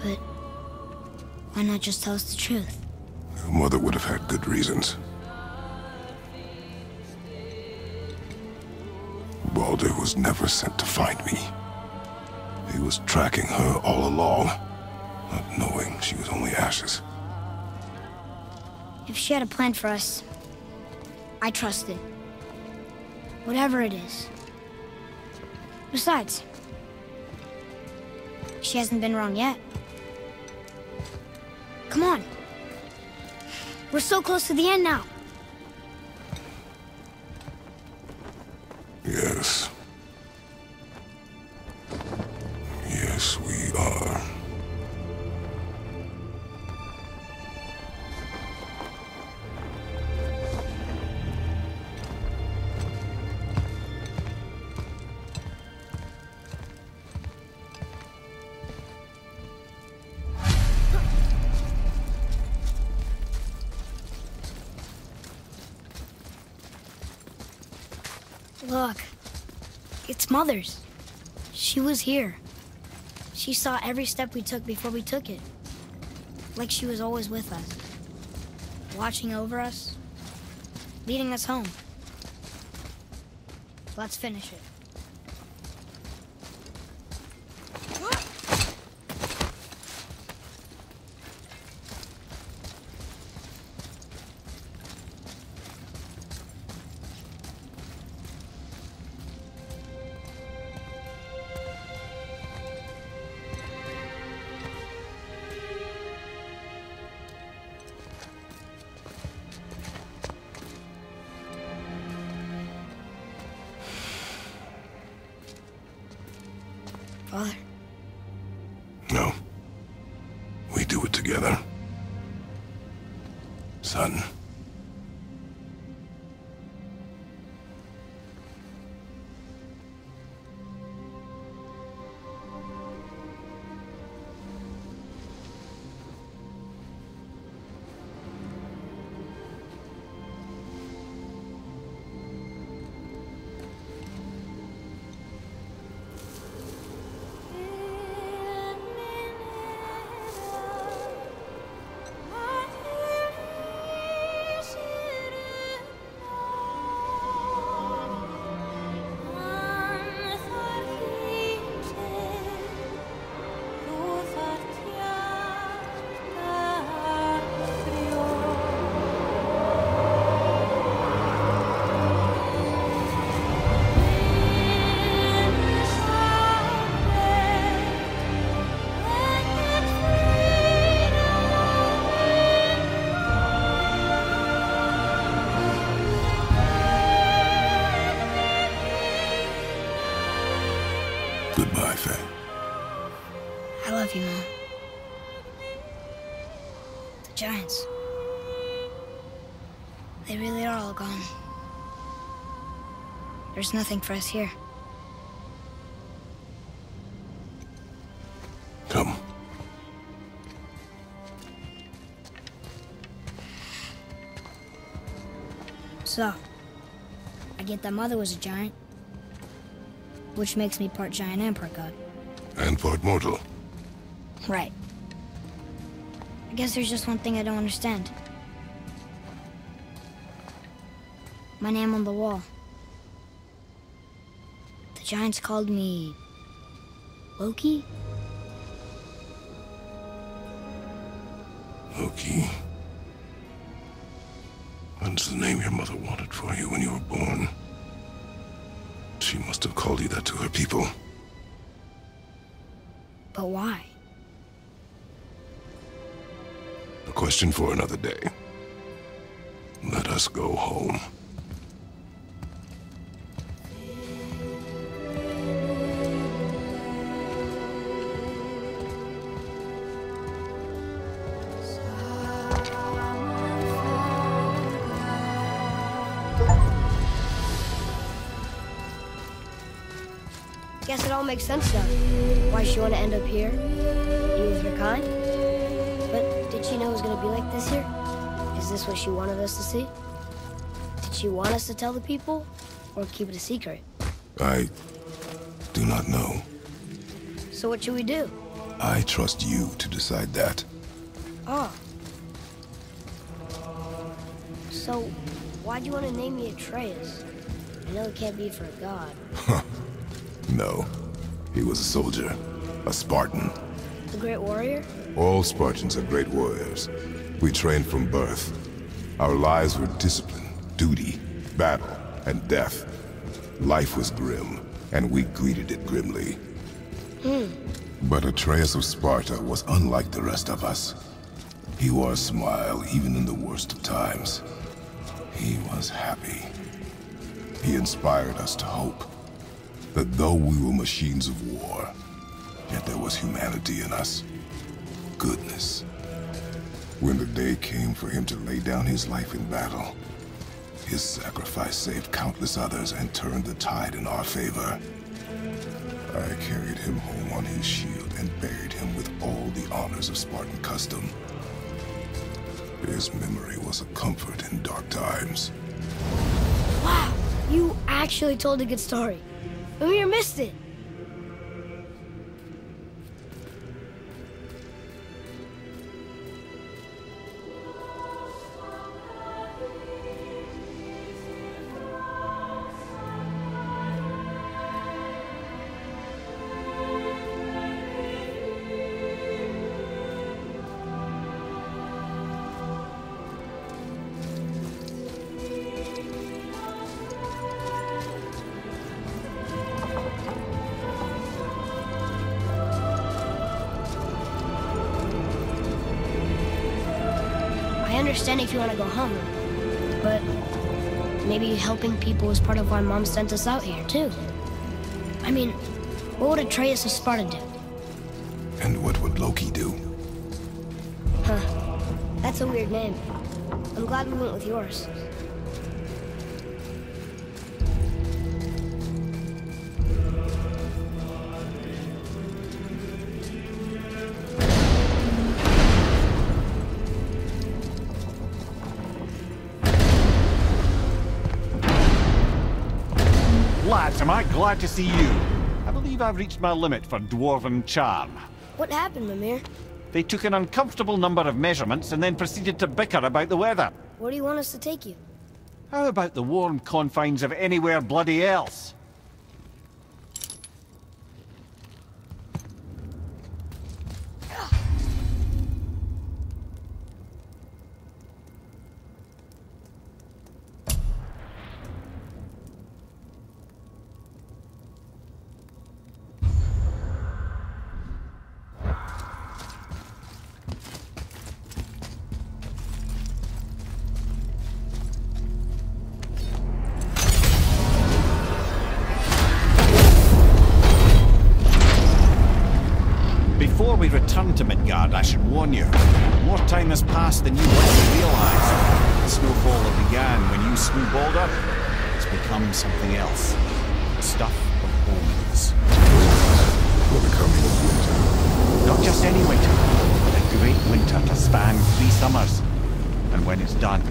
But why not just tell us the truth? Your mother would have had good reasons. Baldur was never sent to find me. He was tracking her all along, not knowing she was only ashes. If she had a plan for us, I trust it. Whatever it is. Besides, she hasn't been wrong yet. Come on. We're so close to the end now. Yes. Yes, we are. Look, it's Mother's. She was here. She saw every step we took before we took it. Like she was always with us. Watching over us. Leading us home. Let's finish it. do it together. Son. Goodbye, Faye. I love you, Mom. The Giants. They really are all gone. There's nothing for us here. Come. So, I get that Mother was a giant, which makes me part giant and part god. And part mortal. Right. I guess there's just one thing I don't understand. My name on the wall. The Giants called me... Loki? Loki. That's the name your mother wanted for you when you were born. She must have called you that to her people. But why? A question for another day. Let us go home. Guess it all makes sense now. Why she want to end up here? You with her kind? But did she know it was going to be like this here? Is this what she wanted us to see? Did she want us to tell the people? Or keep it a secret? I do not know. So what should we do? I trust you to decide that. Oh. So, why'd you want to name me Atreus? I know it can't be for a god. No. He was a soldier. A Spartan. The Great Warrior? All Spartans are great warriors. We trained from birth. Our lives were discipline, duty, battle, and death. Life was grim, and we greeted it grimly. But Atreus of Sparta was unlike the rest of us. He wore a smile even in the worst of times. He was happy. He inspired us to hope that though we were machines of war, yet there was humanity in us. Goodness. When the day came for him to lay down his life in battle, his sacrifice saved countless others and turned the tide in our favor. I carried him home on his shield and buried him with all the honors of Spartan custom. His memory was a comfort in dark times. Wow, you actually told a good story. Mimir missed it. I understand if you want to go home, but maybe helping people is part of why Mom sent us out here, too. I mean, what would Atreus of Sparta do? And what would Loki do? That's a weird name. I'm glad we went with yours. Lads, am I glad to see you. I believe I've reached my limit for dwarven charm. What happened, Mimir? They took an uncomfortable number of measurements and then proceeded to bicker about the weather. Where do you want us to take you? How about the warm confines of anywhere bloody else? Before we return to Midgard, I should warn you. More time has passed than you likely realize. The snowfall that began when you slew Baldur has become something else. The stuff of omens. For the coming of winter. Not just any winter. A great winter to span 3 summers. And when it's done,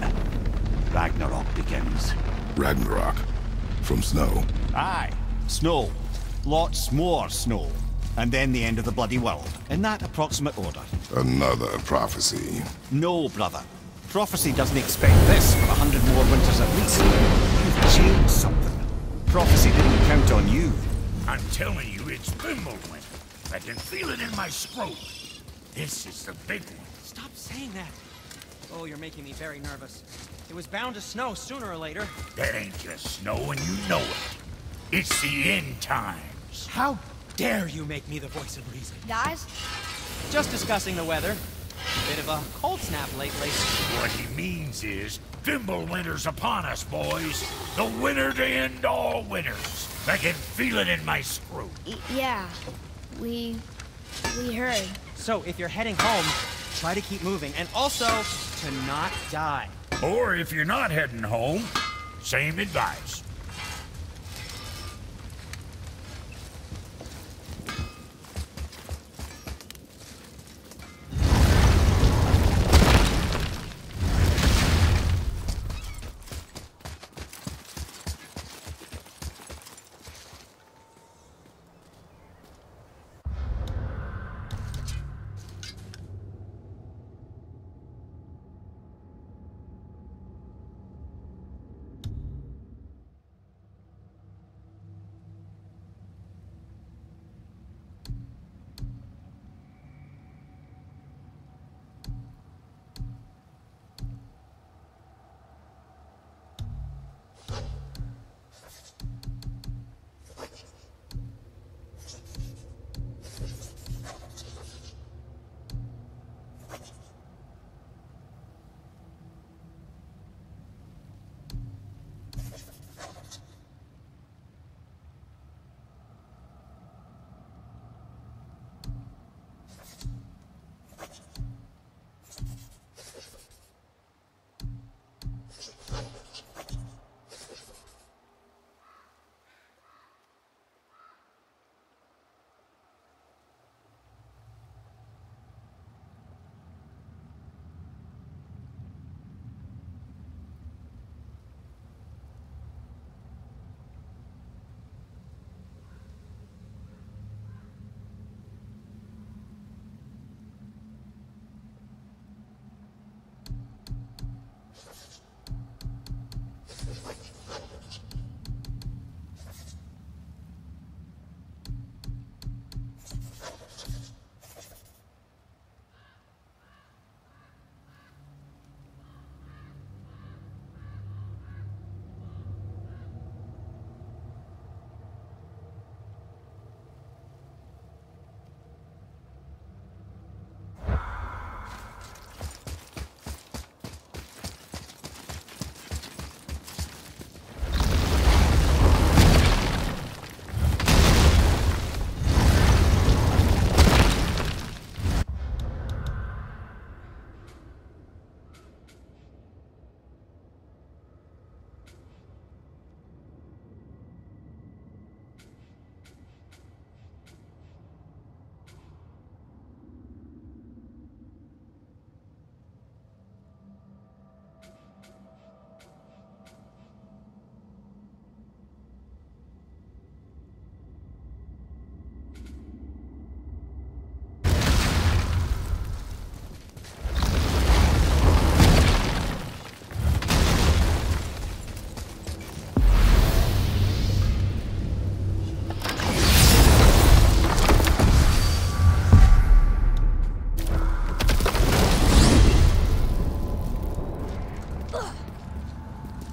Ragnarok begins. Ragnarok. From snow. Aye. Snow. Lots more snow. And then the end of the bloody world. In that approximate order. Another prophecy. No, brother. Prophecy doesn't expect this for 100 more winters at least. You've changed something. Prophecy didn't count on you. I'm telling you, it's Fimbulwinter. I can feel it in my scrotum. This is the big one. Stop saying that. Oh, you're making me very nervous. It was bound to snow sooner or later. That ain't just snow and you know it. It's the end times. How dare you make me the voice of reason? Guys? Just discussing the weather. Bit of a cold snap lately. What he means is, Fimbulwinter's upon us, boys. The winter to end all winters. I can feel it in my scrotum. Yeah. We heard. So, if you're heading home, try to keep moving, and also to not die. Or if you're not heading home, same advice.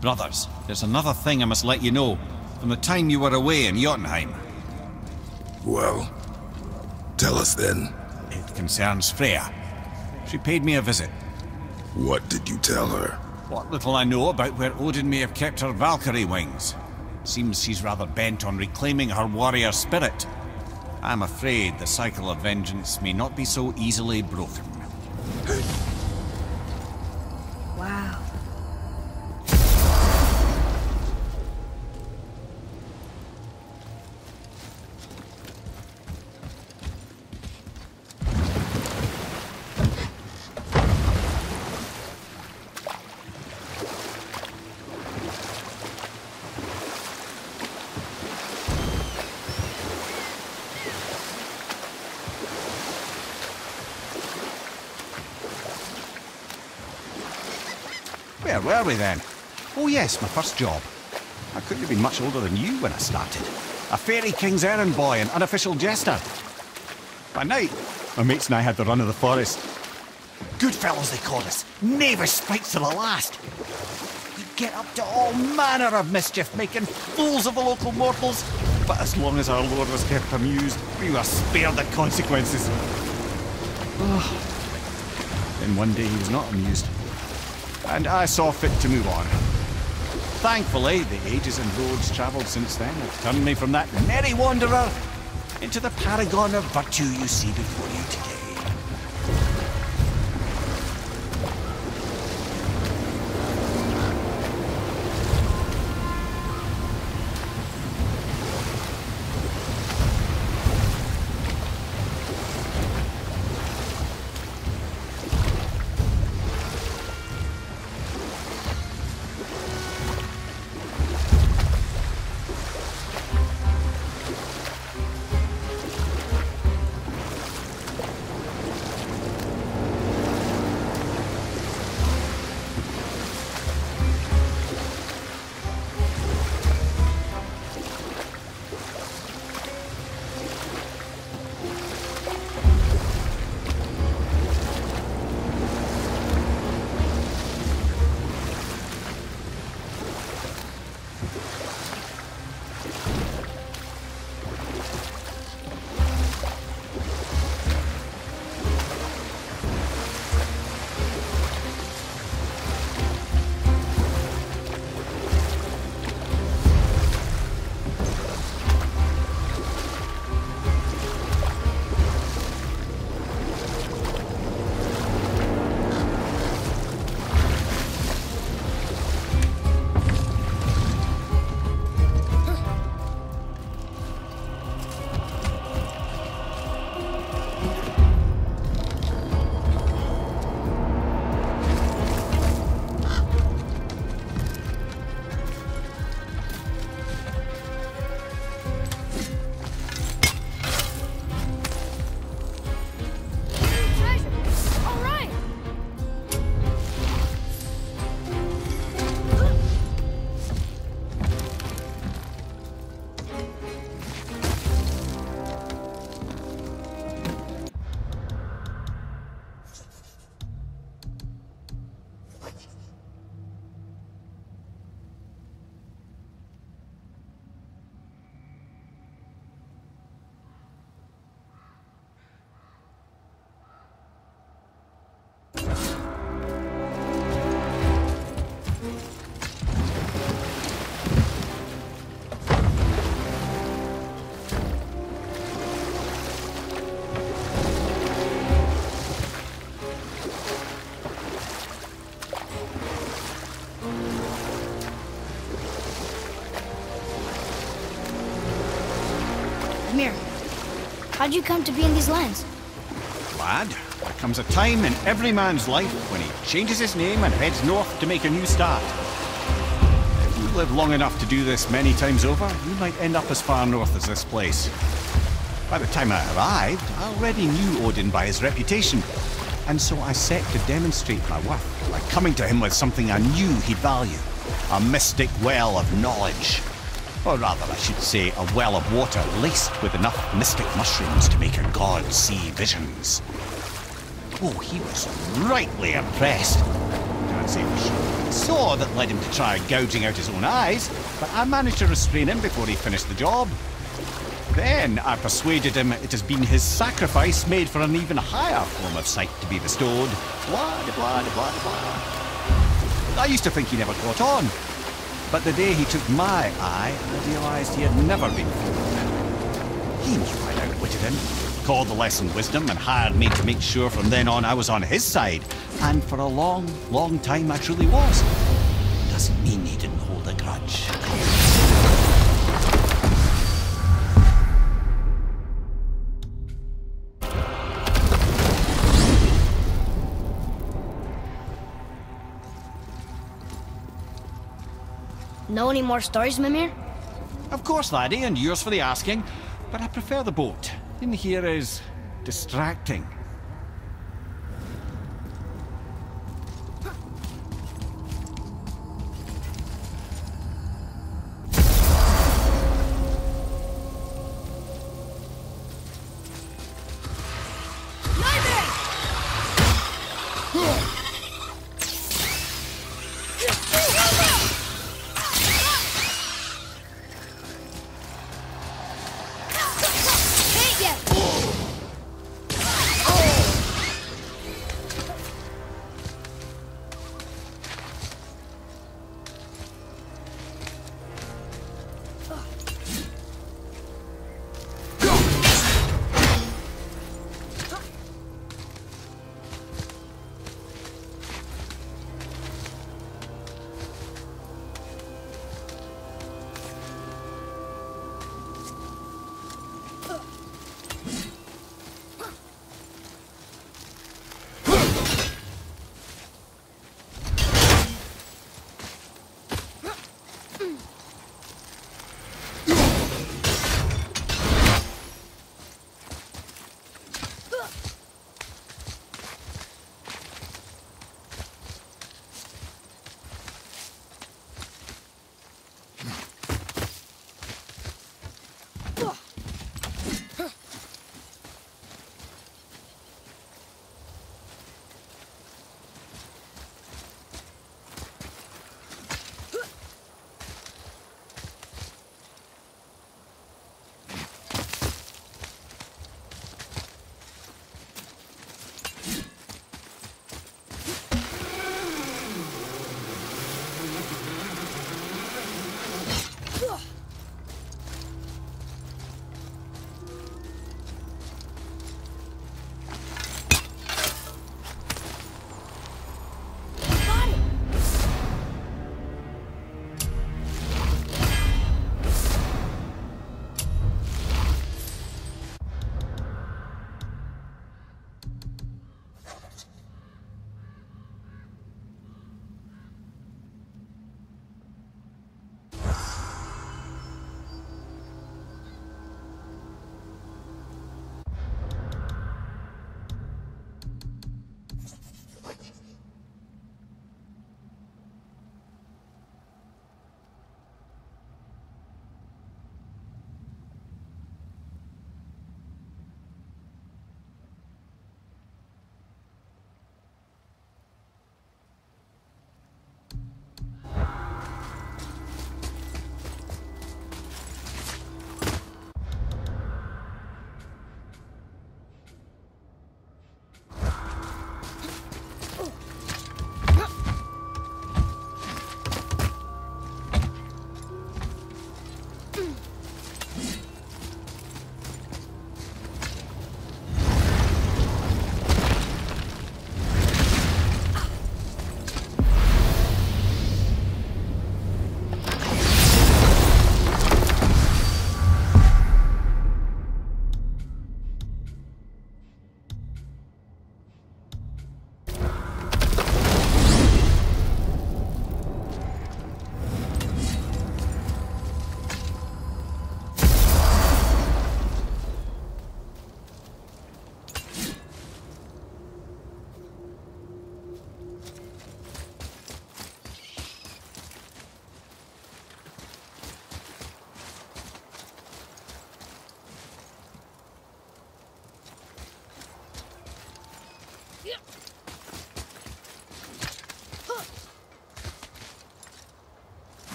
Brothers, there's another thing I must let you know. From the time you were away in Jotunheim. Well, tell us then. It concerns Freya. She paid me a visit. What did you tell her? What little I know about where Odin may have kept her Valkyrie wings. Seems she's rather bent on reclaiming her warrior spirit. I'm afraid the cycle of vengeance may not be so easily broken. Wow. Where were we then? Oh yes, my first job. I couldn't have been much older than you when I started. A fairy king's errand boy and unofficial jester. By night, my mates and I had the run of the forest. Good fellows they called us. Knavish spikes to the last. We'd get up to all manner of mischief, making fools of the local mortals. But as long as our lord was kept amused, we were spared the consequences. Then one day he was not amused. And I saw fit to move on. Thankfully, the ages and roads travelled since then have turned me from that merry wanderer into the paragon of virtue you see before you today. Mimir, how'd you come to be in these lands? Lad, there comes a time in every man's life when he changes his name and heads north to make a new start. If you live long enough to do this many times over, you might end up as far north as this place. By the time I arrived, I already knew Odin by his reputation, and so I set to demonstrate my worth by coming to him with something I knew he'd value. A mystic well of knowledge. Or rather, I should say, a well of water laced with enough mystic mushrooms to make a god see visions. Oh, he was rightly impressed. selfish. So that led him to try gouging out his own eyes, but I managed to restrain him before he finished the job. Then I persuaded him it has been his sacrifice made for an even higher form of sight to be bestowed. Blah, de blah, de blah, de blah. I used to think he never caught on, but the day he took my eye, I realised he had never been fooled. He knew I'd outwitted him, called the lesson wisdom, and hired me to make sure from then on I was on his side. And for a long, long time I truly was. Doesn't mean he didn't hold a grudge. Know any more stories, Mimir? Of course, laddie, and yours for the asking, but I prefer the boat. In here is distracting.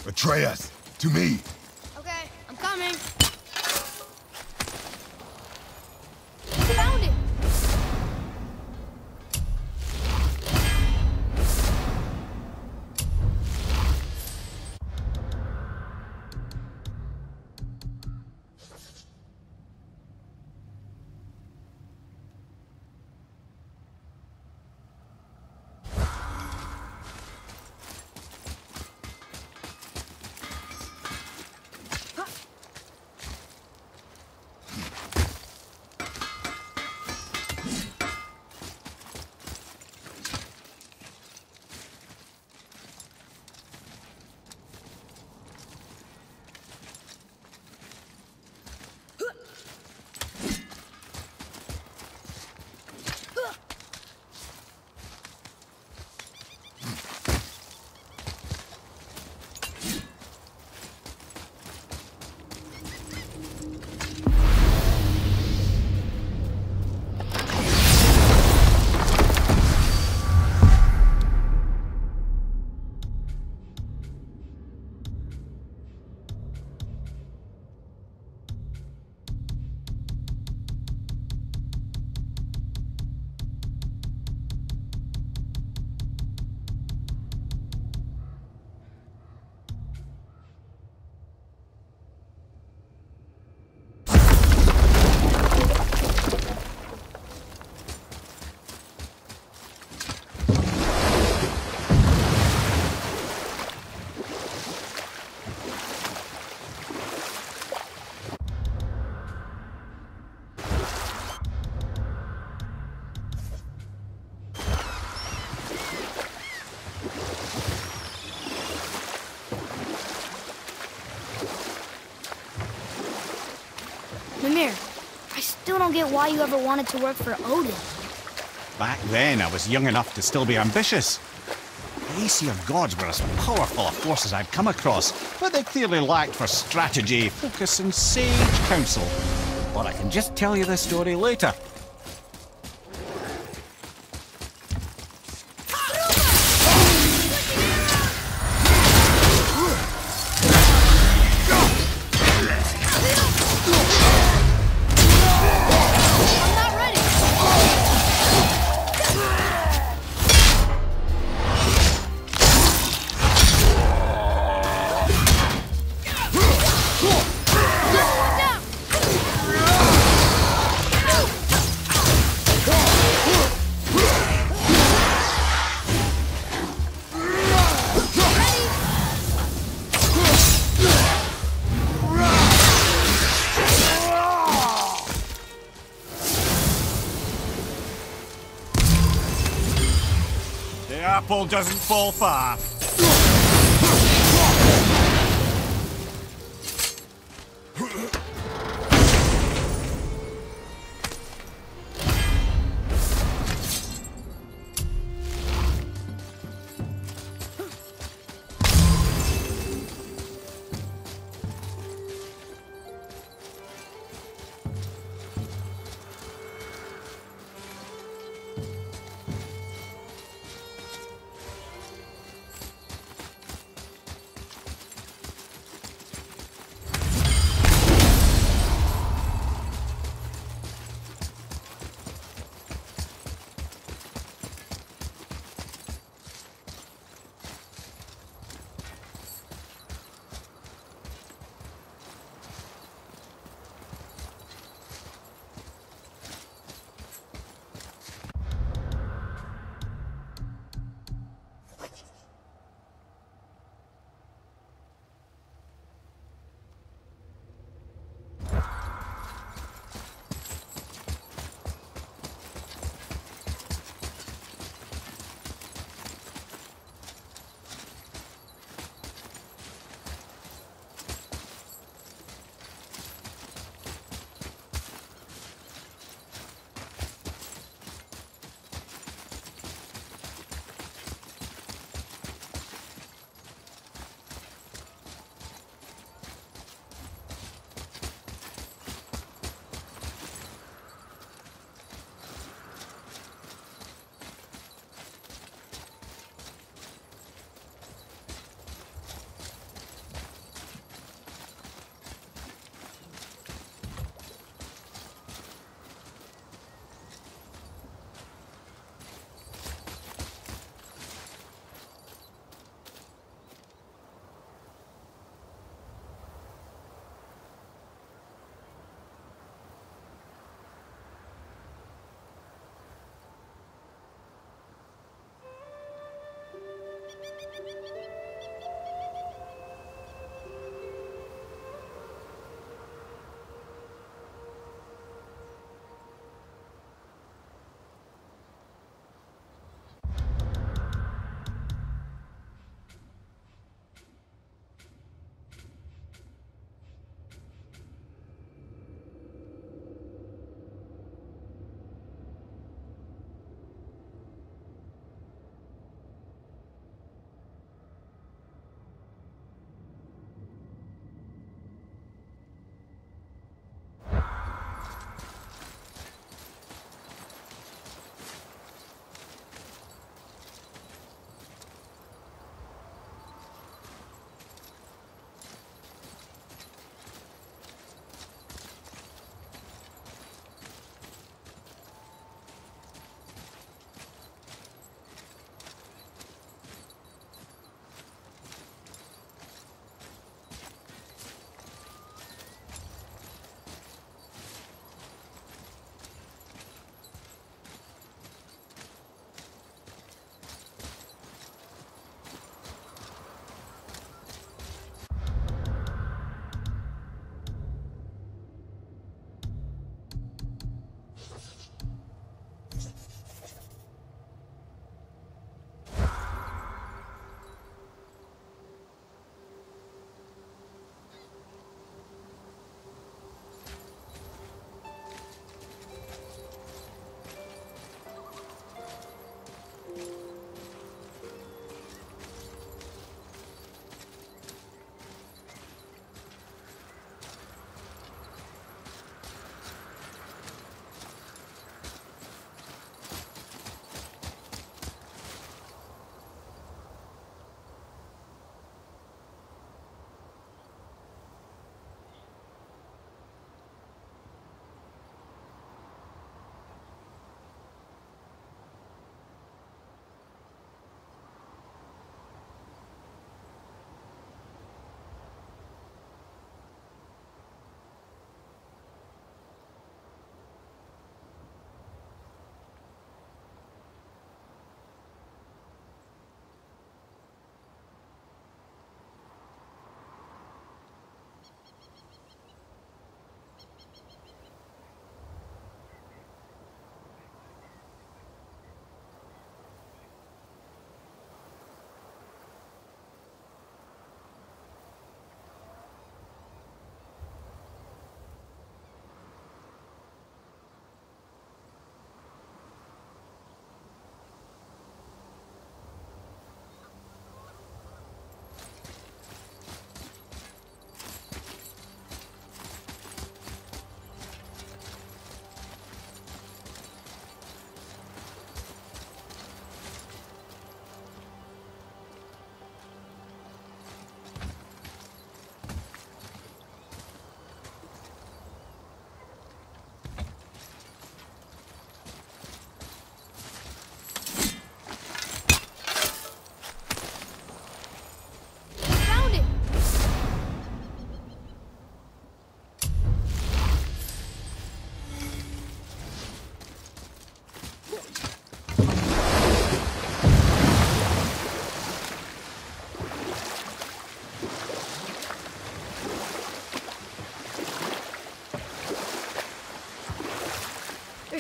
Atreus, to me. Okay, I'm coming. Found it! Mimir, I still don't get why you ever wanted to work for Odin. Back then, I was young enough to still be ambitious. The Aesir gods were as powerful a force as I'd come across, but they clearly lacked for strategy, focus, and sage counsel. But I can just tell you the story later. The apple doesn't fall far.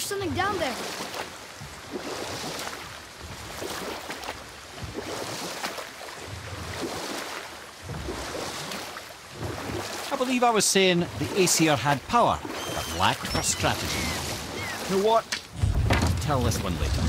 There's something down there. I believe I was saying the Aesir had power, but lacked for strategy. You know what? I'll tell this one later.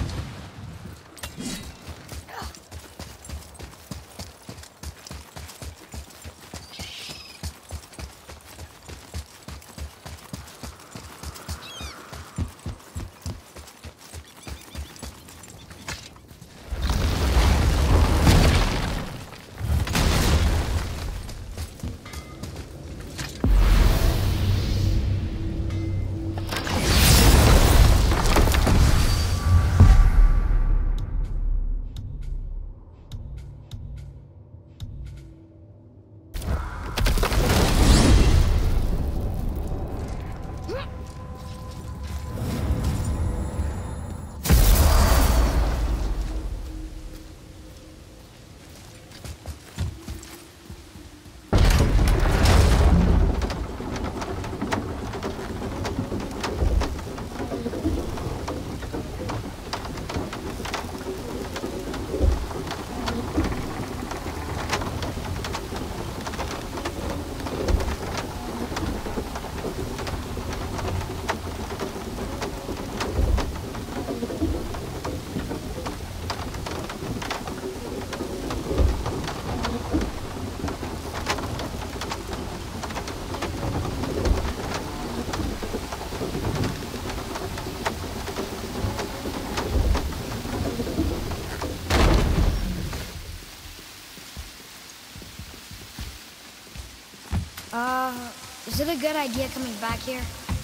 Is it a good idea coming back here?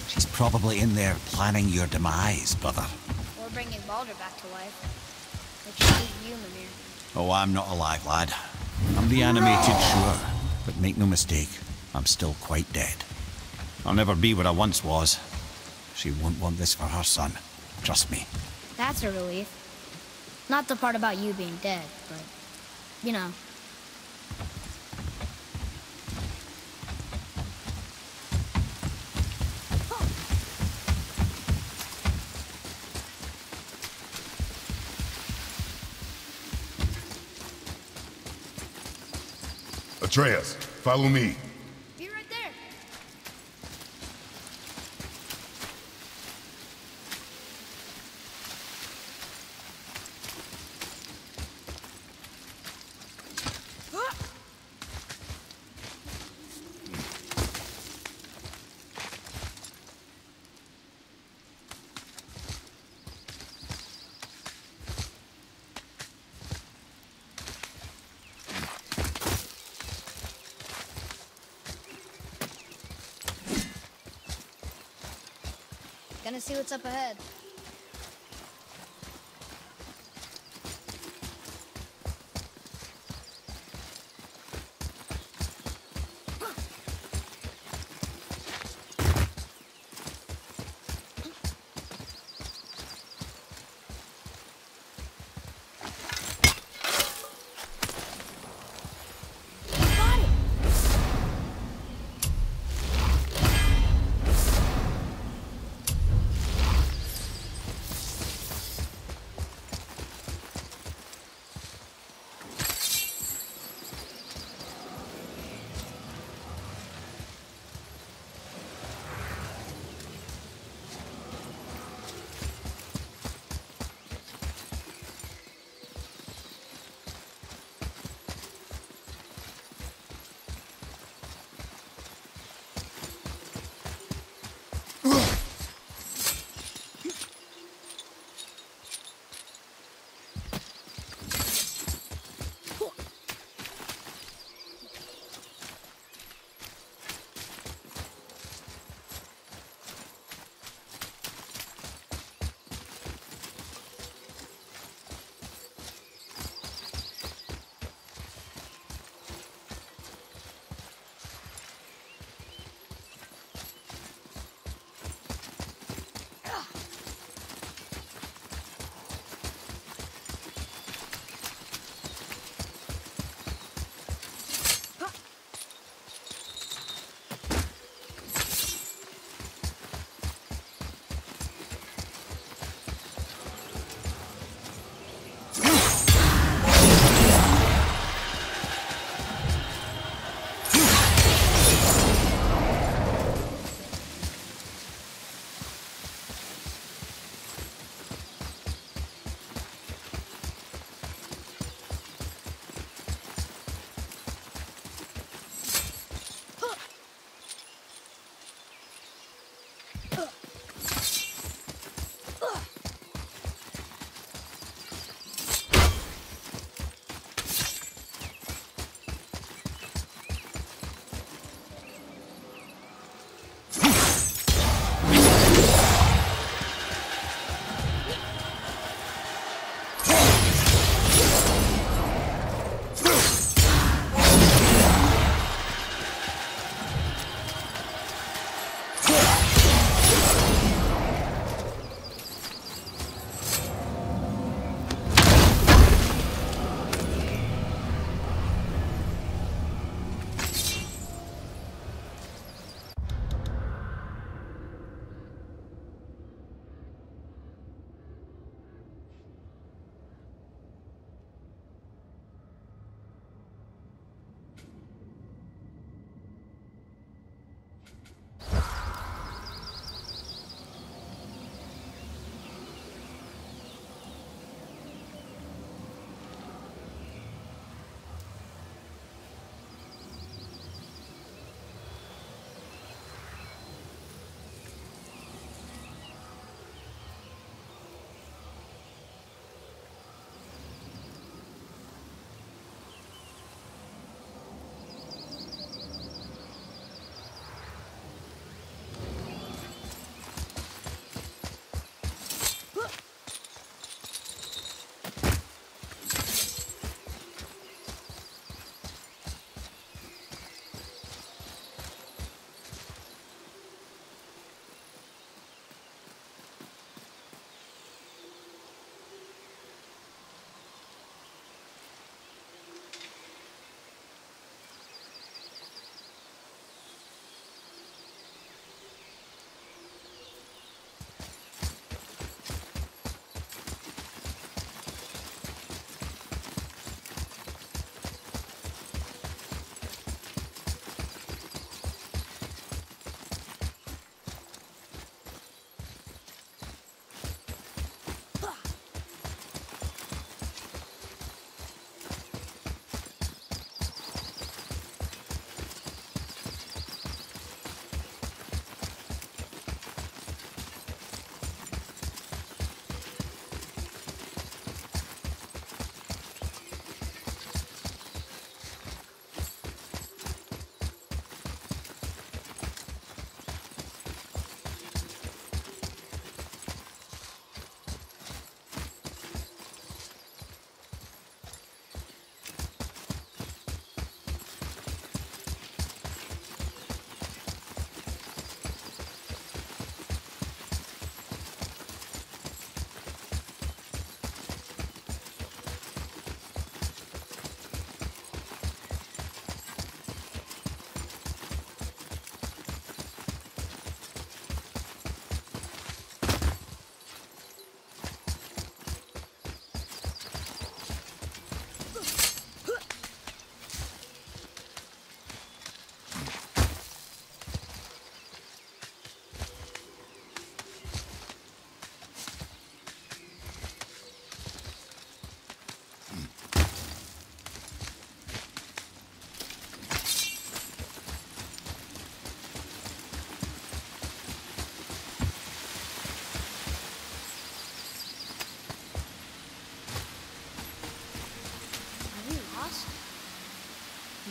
She's probably in there planning your demise, brother. Or bringing Baldur back to life. Which is you, Mimir. Oh, I'm not alive, lad. I'm reanimated, sure. But make no mistake, I'm still quite dead. I'll never be what I once was. She won't want this for her son. Trust me. That's a relief. Not the part about you being dead, but, you know. Atreus, follow me. Be right there. Gonna see what's up ahead.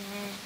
Nah.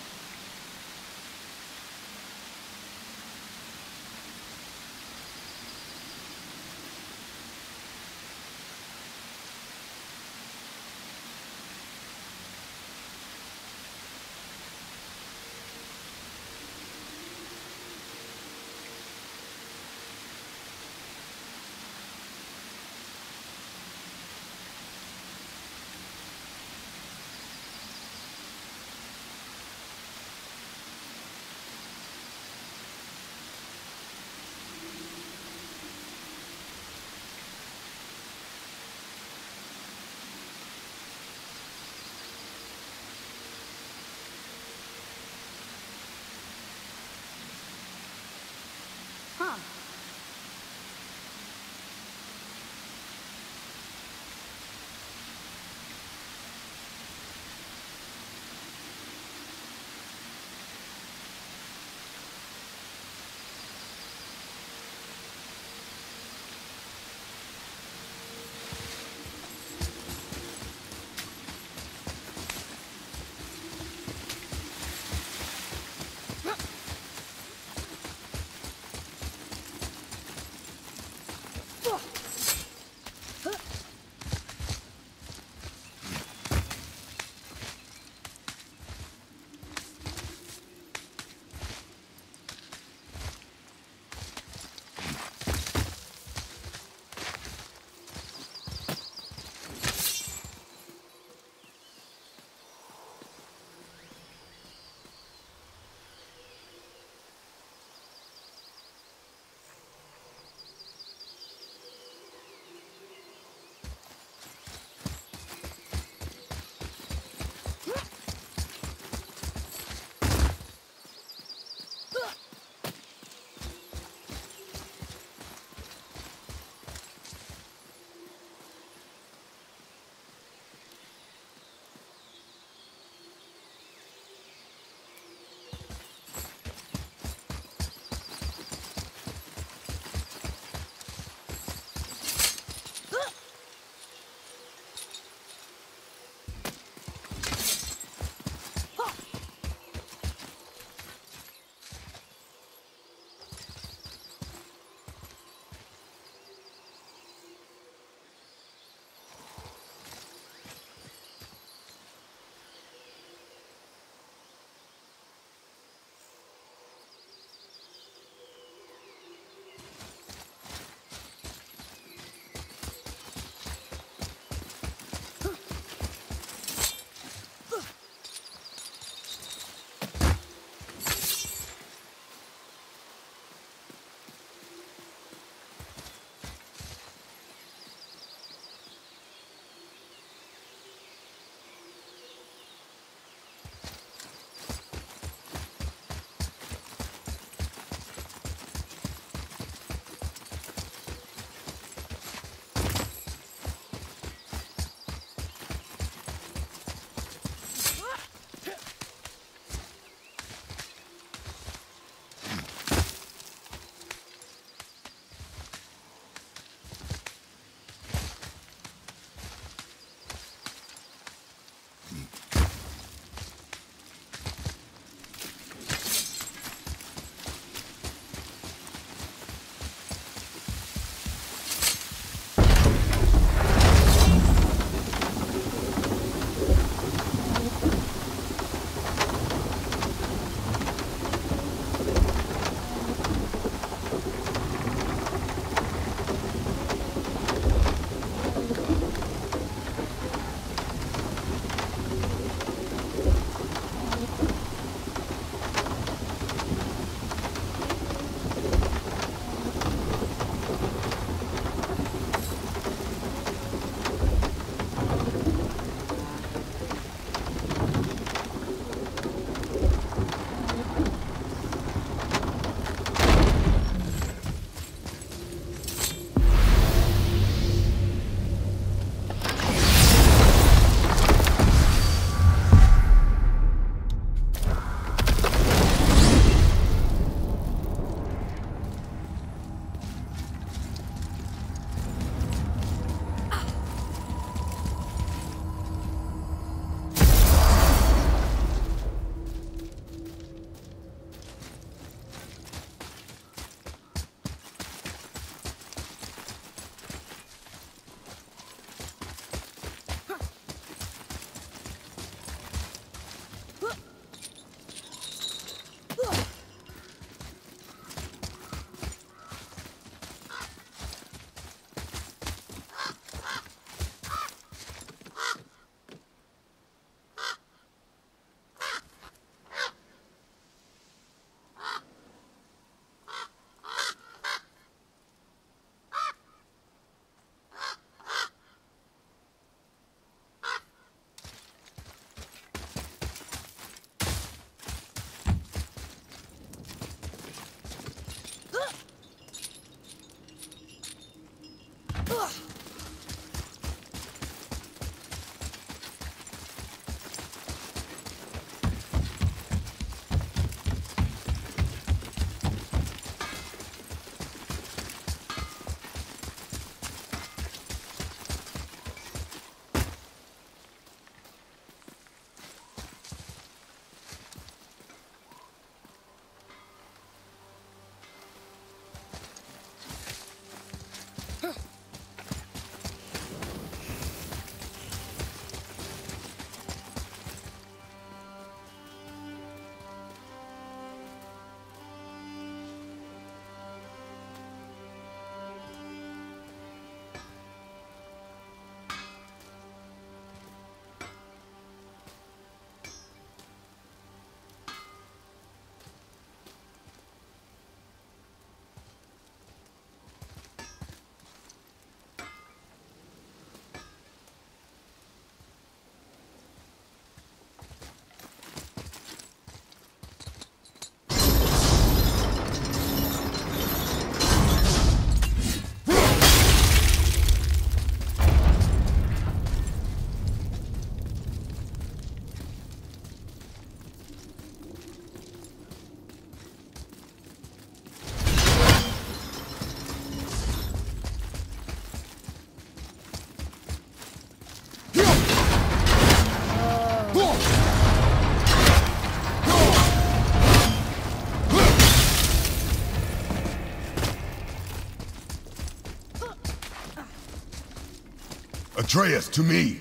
Atreus, to me!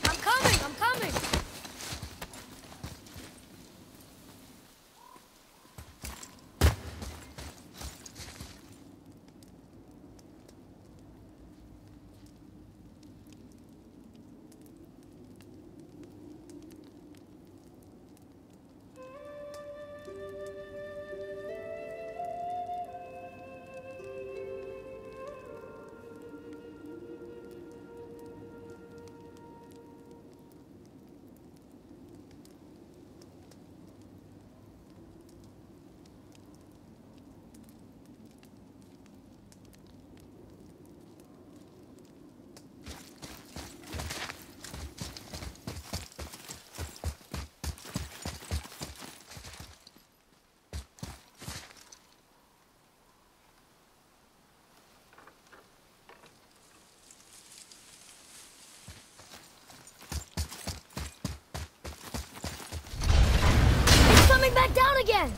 I'm coming, I'm coming! Coming back down again!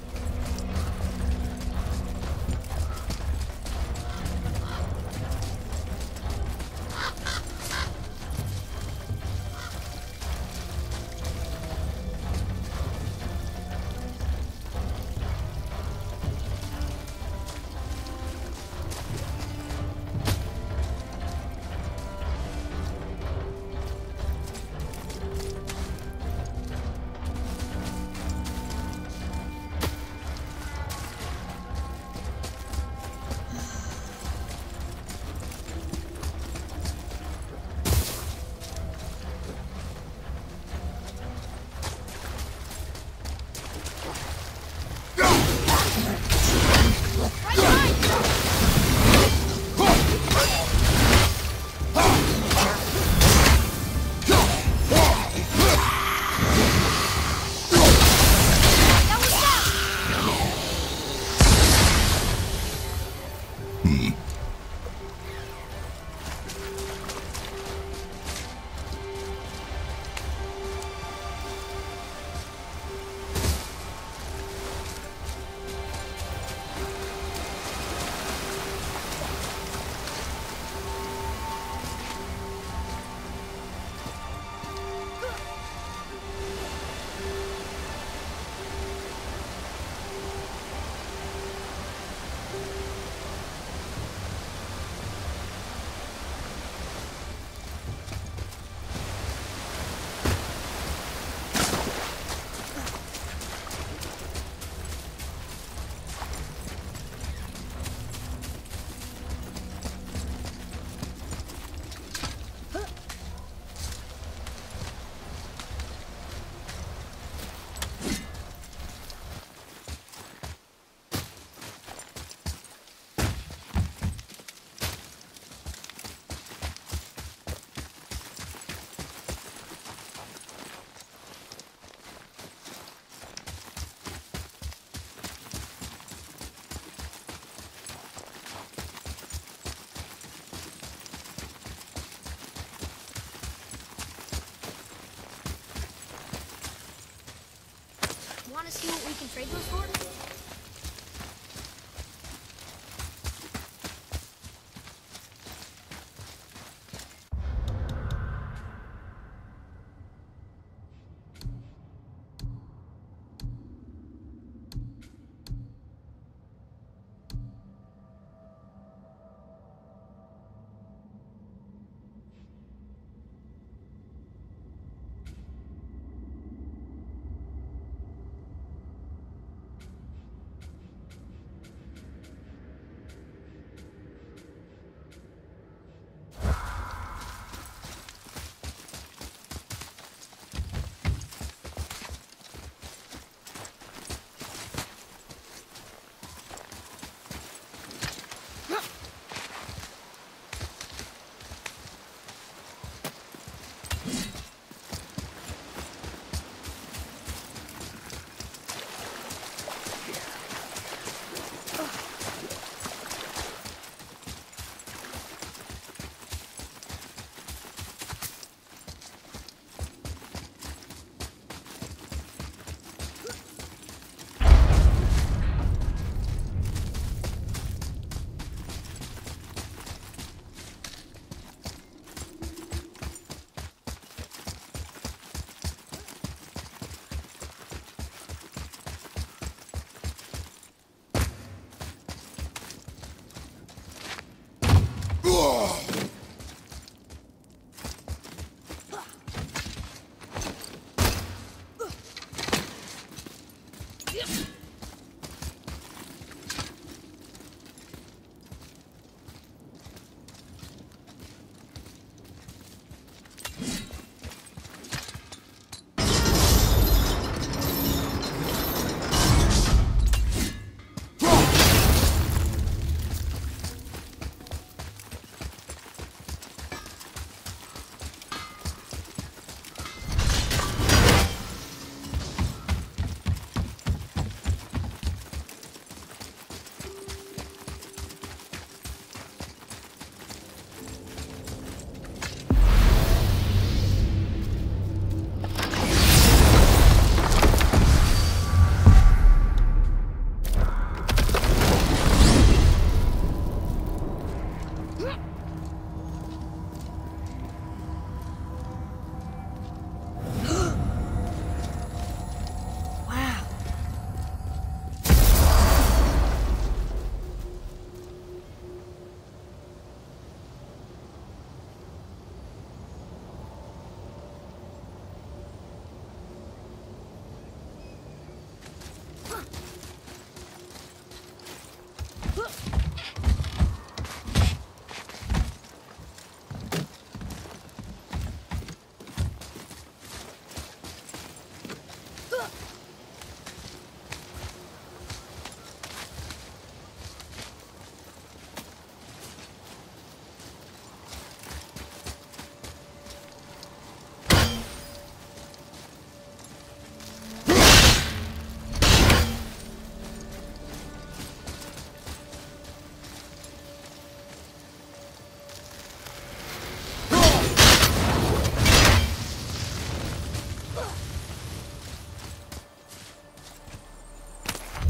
Want to see what we can trade those for?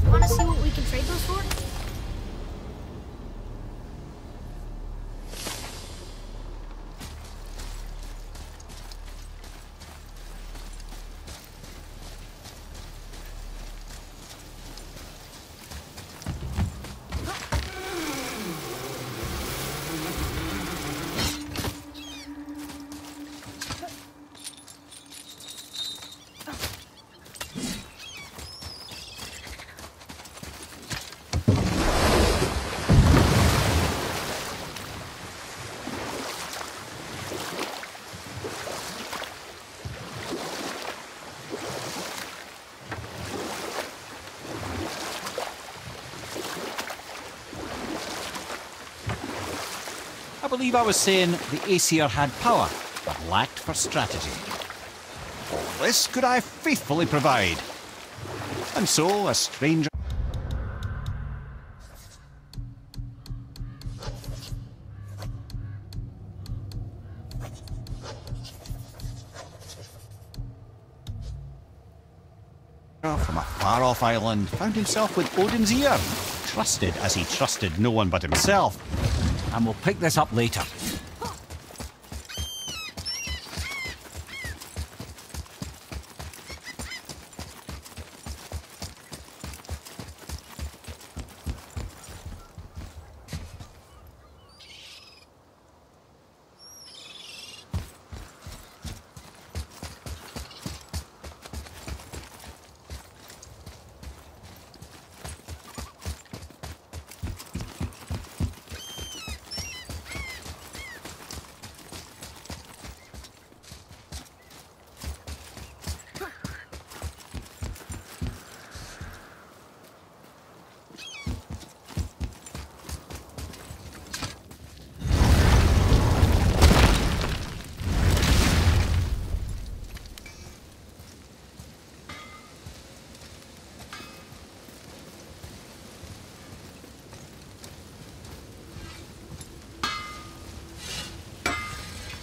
Want to see what we can trade those for? I believe I was saying the Aesir had power, but lacked for strategy. All this could I faithfully provide. And so, a stranger... from a far-off island found himself with Odin's ear, trusted as he trusted no one but himself. And we'll pick this up later.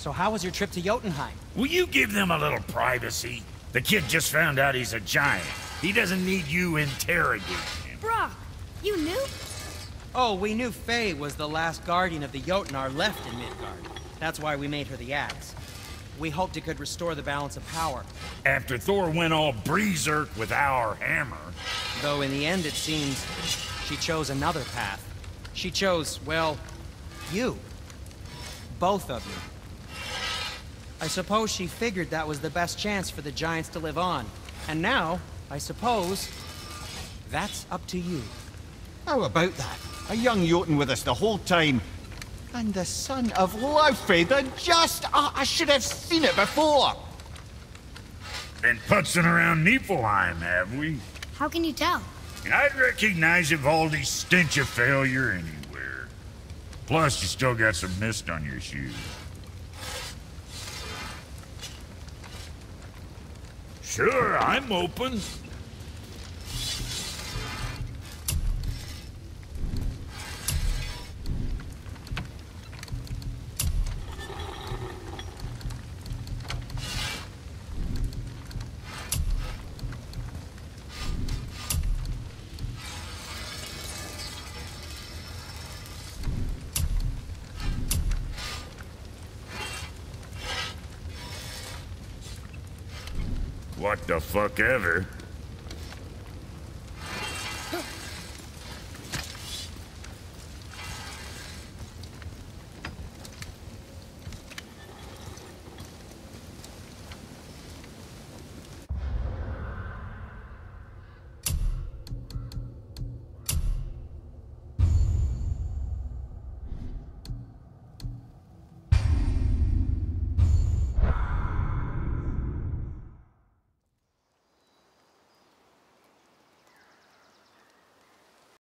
So how was your trip to Jotunheim? Will you give them a little privacy? The kid just found out he's a giant. He doesn't need you interrogating him. Brok, you knew? Oh, we knew Faye was the last guardian of the Jotnar left in Midgard. That's why we made her the axe. We hoped it could restore the balance of power. After Thor went all berserk with our hammer. Though in the end it seems she chose another path. She chose, well, you. Both of you. I suppose she figured that was the best chance for the giants to live on. And now, I suppose, That's up to you. How about that? A young Jotun with us the whole time. And the son of Laufey, the just... I should have seen it before. Been putzing around Niflheim, have we? How can you tell? I'd recognize Ivaldi's stench of failure anywhere. Plus, you still got some mist on your shoes. Sure, I'm open. What the fuck ever?